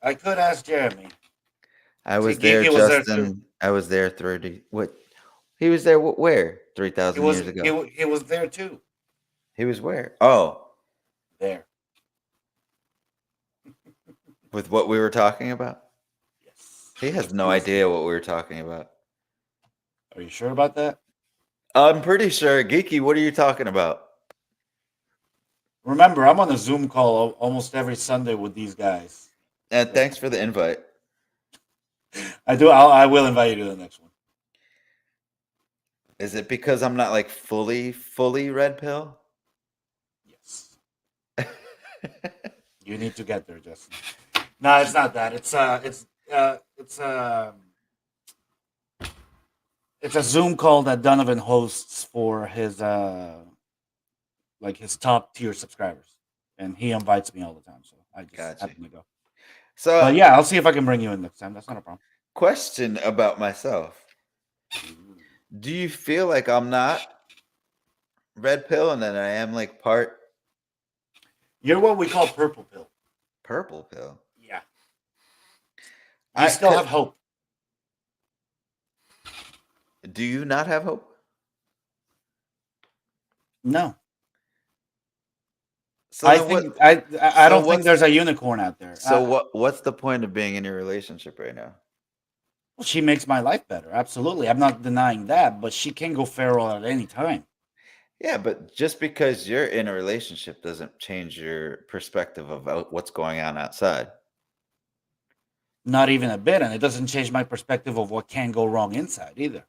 I could ask Jeremy. I was See, there, Geeky was there Justin. too. I was there 30. What? He was there where? 3,000 years ago. He was there too. He was where? Oh, There. with what we were talking about? Yes. He has no idea what we were talking about. Are you sure about that? I'm pretty sure. Geeky, what are you talking about? Remember, I'm on a Zoom call almost every Sunday with these guys. Thanks for the invite. I do. I will invite you to the next one. Is it because I'm not like fully red pill? Yes. You need to get there, Justin. No, it's not that. It's a Zoom call that Donovan hosts for his like his top tier subscribers, and he invites me all the time. So I just Gotcha. happen to go. So But yeah, I'll see if I can bring you in next time. That's not a problem. question about myself. Do you feel like I'm not red pill and then I am like part You're what we call purple pill. purple pill? Yeah. You still have hope. Do you not have hope? No. So I then think what? I So don't think what's there's a unicorn out there. so what's the point of being in your relationship right now? Well, she makes my life better. Absolutely. I'm not denying that, but she can go feral at any time. Yeah, but just because you're in a relationship doesn't change your perspective of what's going on outside. Not even a bit. And it doesn't change my perspective of what can go wrong inside either.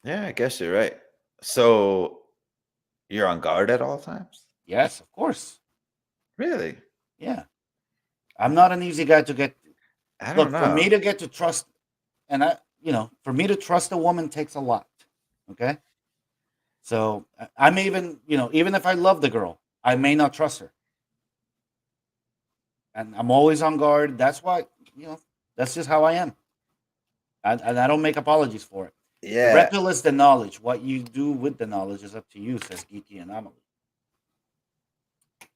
Yeah, I guess you're right. So you're on guard at all times? Yes, of course. Really? Yeah. I'm not an easy guy to get. I Look, don't for me know. to get to trust, and for me to trust a woman takes a lot. Okay. So I may even if I love the girl, I may not trust her. And I'm always on guard. That's why, that's just how I am. And I don't make apologies for it. The Yeah. red pill is the knowledge. What you do with the knowledge is up to you, says Geeky Anomaly.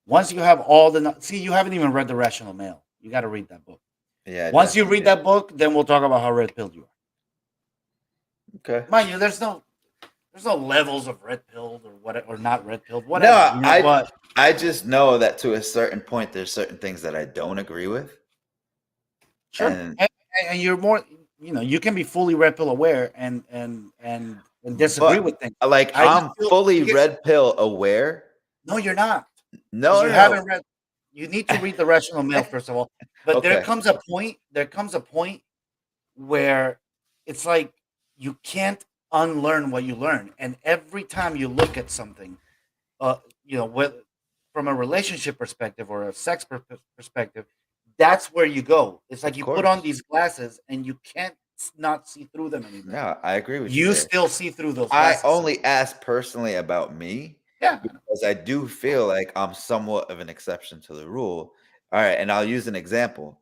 Once you have all see, you haven't even read The Rational Male. You got to read that book. Yeah. Once you read that book, then we'll talk about how red pilled you are. Okay. Mind you, there's no levels of red pilled or what, or not red pilled. Whatever. No, You know what? I just know that to a certain point, there's certain things that I don't agree with. Sure. And And you're more, you can be fully red pill aware and disagree with things. like I'm fully red pill aware. No, you're not. No, You haven't read. You need to read The Rational Male first of all. But Okay. there comes a point where it's like you can't unlearn what you learn, and every time you look at something, from a relationship perspective or a sex perspective, that's where you go. It's like Of you put on course. these glasses and you can't not see through them anymore. No, I agree with you. You there. still see through those I glasses. only ask personally about me Yeah. because I do feel like I'm somewhat of an exception to the rule. All right, and I'll use an example.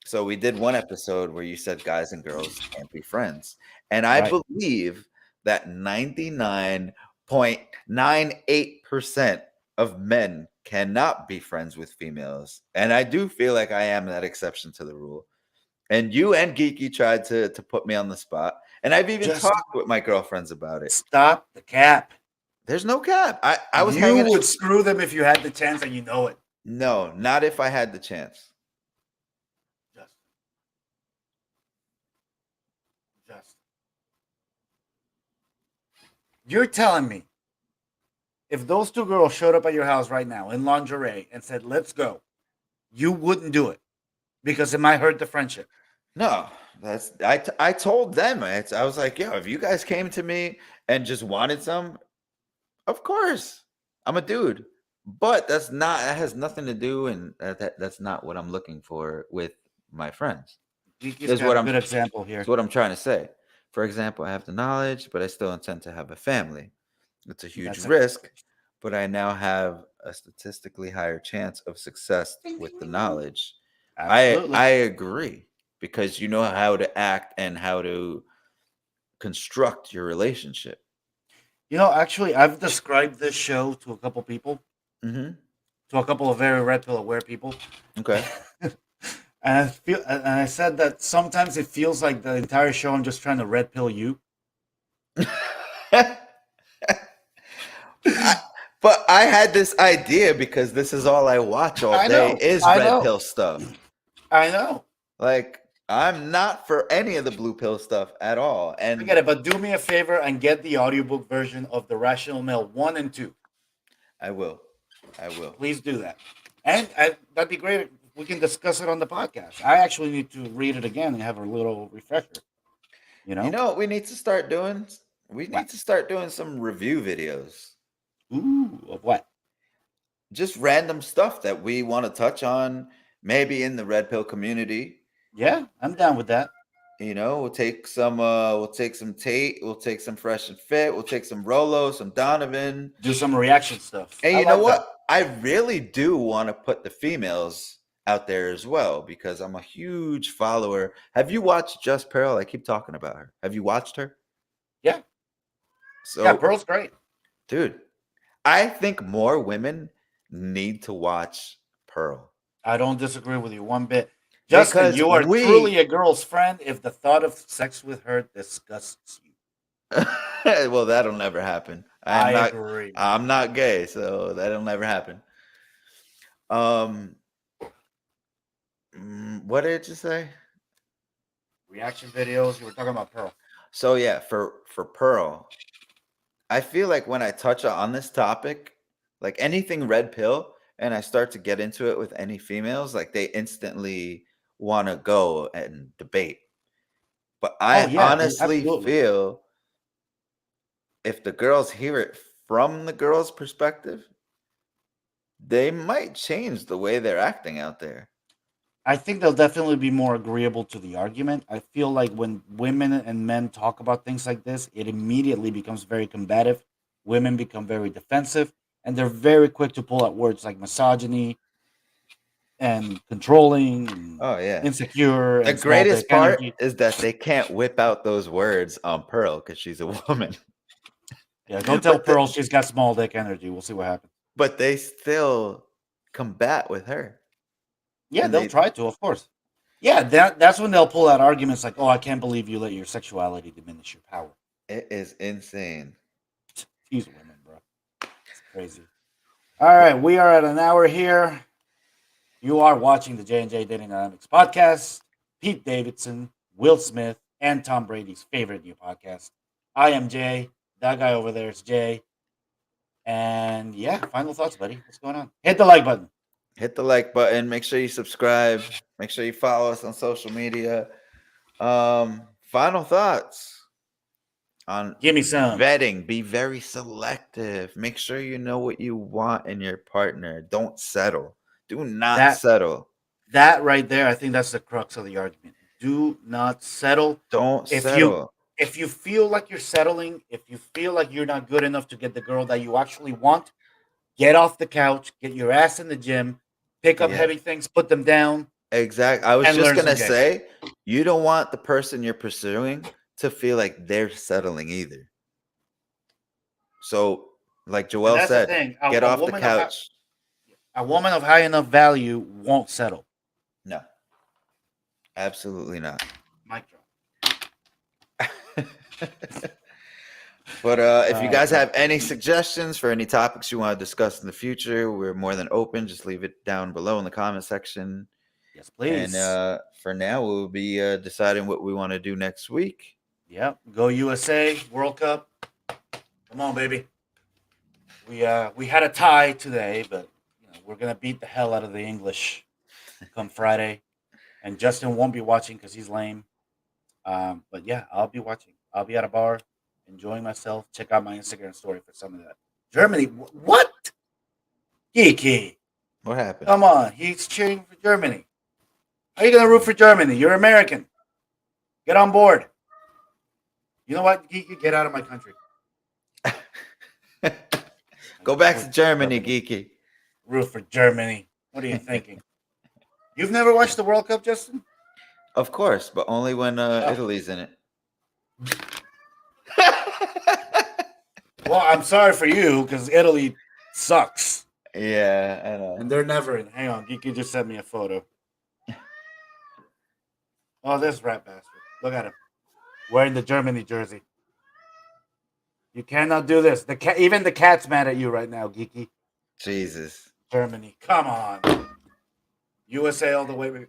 So we did one episode where you said guys and girls can't be friends. And I Right. believe that 99.98% of men cannot be friends with females. And I do feel like I am that exception to the rule. And you and Geeky tried to put me on the spot. And I've even Just talked with my girlfriends about it. Stop the cap. There's no cap. I was You hanging would screw them if you had the chance and you know it. No, not if I had the chance. Just. You're telling me if those two girls showed up at your house right now in lingerie and said, "Let's go," you wouldn't do it because it might hurt the friendship. No, I told them. I was like, yo, if you guys came to me and just wanted some, of course, I'm a dude. But that has nothing to do, and that's not what I'm looking for with my friends. Geeky's got a good example here. That's what I'm trying to say. For example, I have the knowledge, but I still intend to have a family. It's a huge risk, but I now have a statistically higher chance of success with the knowledge. Absolutely. I agree, because you know how to act and how to construct your relationship. Actually, I've described this show to a couple people, Mm-hmm. to a couple of very red pill aware people. Okay. And I said that sometimes it feels like the entire show I'm just trying to red pill you. But I had this idea because this is all I watch all day is red pill stuff. I know. Like, I'm not for any of the blue pill stuff at all. And I get it, but do me a favor and get the audiobook version of The Rational Male 1 and 2. I will. Please do that. And that'd be great we can discuss it on the podcast. I actually need to read it again and have a little refresher. You You know? know what we need to start doing? We What? need to start doing some review videos. Ooh, of what? Just random stuff that we want to touch on, maybe in the Red Pill community. Yeah, I'm down with that. You know, we'll take some Tate, we'll take some Fresh and Fit, we'll take some Rolo, some Donovan. Do some reaction stuff. And I you know like that. what? I really do want to put the females out there as well because I'm a huge follower. Have you watched Just Pearl? I keep talking about her. Have you watched her? Yeah. Yeah, So, Pearl's great. dude, I think more women need to watch Pearl I don't disagree with you one bit. Justin, because you are truly a girl's friend if the thought of sex with her disgusts you. well, that'll never happen. I agree. I'm not gay, so that'll never happen. What did you say? Reaction videos. You were talking about Pearl. So yeah, for Pearl, I feel like when I touch on this topic, like anything red pill, and I start to get into it with any females, like they instantly want to go and debate. But I honestly absolutely. feel if the girls hear it from the girls' perspective, they might change the way they're acting out there. I think they'll definitely be more agreeable to the argument. I feel like when women and men talk about things like this, it immediately becomes very combative. Women become very defensive, and they're very quick to pull out words like misogyny and controlling and Oh yeah. insecure The and small greatest dick part energy. is that they can't whip out those words on Pearl because she's a woman. Yeah, don't tell But the- Pearl she's got small dick energy. We'll see what happens. but they still combat with her. Yeah, And they'll try to, of course. Yeah, that's when they'll pull out arguments like, "Oh, I can't believe you let your sexuality diminish your power." it is insane. These women, bro, it's crazy. All right, we are at an hour here. You are watching the J&J Dating Dynamics podcast. Pete Davidson, Will Smith, and Tom Brady's favorite new podcast. I am Jay. That guy over there is Jay. And yeah, final thoughts, buddy. What's going on? Hit the like button. Hit the like button. Make sure you subscribe. Make sure you follow us on social media. Final thoughts on Give me some. vetting. Be very selective. Make sure you know what you want in your partner. Don't settle. Do not settle. That right there, I think that's the crux of the argument. Do not settle. Don't settle. If you feel like you're settling, if you feel like you're not good enough to get the girl that you actually want, get off the couch, get your ass in the gym, pick up heavy things, put them down. Exactly. I was and just learn gonna some say, you don't want the person you're pursuing to feel like they're settling either. So, like And Joel that's the said, thing. get off the couch. A woman of high enough value won't settle. No, absolutely not. Mic drop. But if you guys have any suggestions for any topics you want to discuss in the future, we're more than open. Just leave it down below in the comment section. Yes, please. And for now, we'll be deciding what we want to do next week. Yep. Go USA World Cup. Come on, baby. We had a tie today, but we're gonna beat the hell out of the English come Friday. And Justin won't be watching because he's lame. But yeah, I'll be watching. I'll be at a bar, enjoying myself. Check out my Instagram story for some of that. Germany, what? Geeky. What happened? Come on, he's cheering for Germany. How are you gonna root for Germany? You're American. Get on board. You know what, Geeky? Get out of my country. Go back to Germany, Geeky. Root for Germany. What are you thinking? You've never watched the World Cup, Justin? Of course, but only when Italy's in it. Well, I'm sorry for you because Italy sucks. Yeah, I know. And they're never in. Hang on, Geeky just sent me a photo. Oh, this rat bastard. Look at him. Wearing the Germany jersey. You cannot do this. Even the cat's mad at you right now, Geeky. Jesus. Germany. Come on. USA all the way.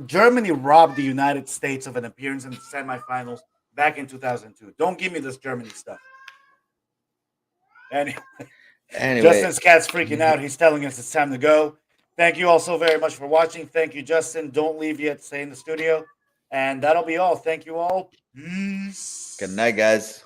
Germany robbed the United States of an appearance in the semifinals back in 2002. Don't give me this Germany stuff. Anyway, Justin's cat's freaking out. He's telling us it's time to go. Thank you all so very much for watching. Thank you, Justin. Don't leave yet. Stay in the studio. And that'll be all. Thank you all. Peace. Good night, guys.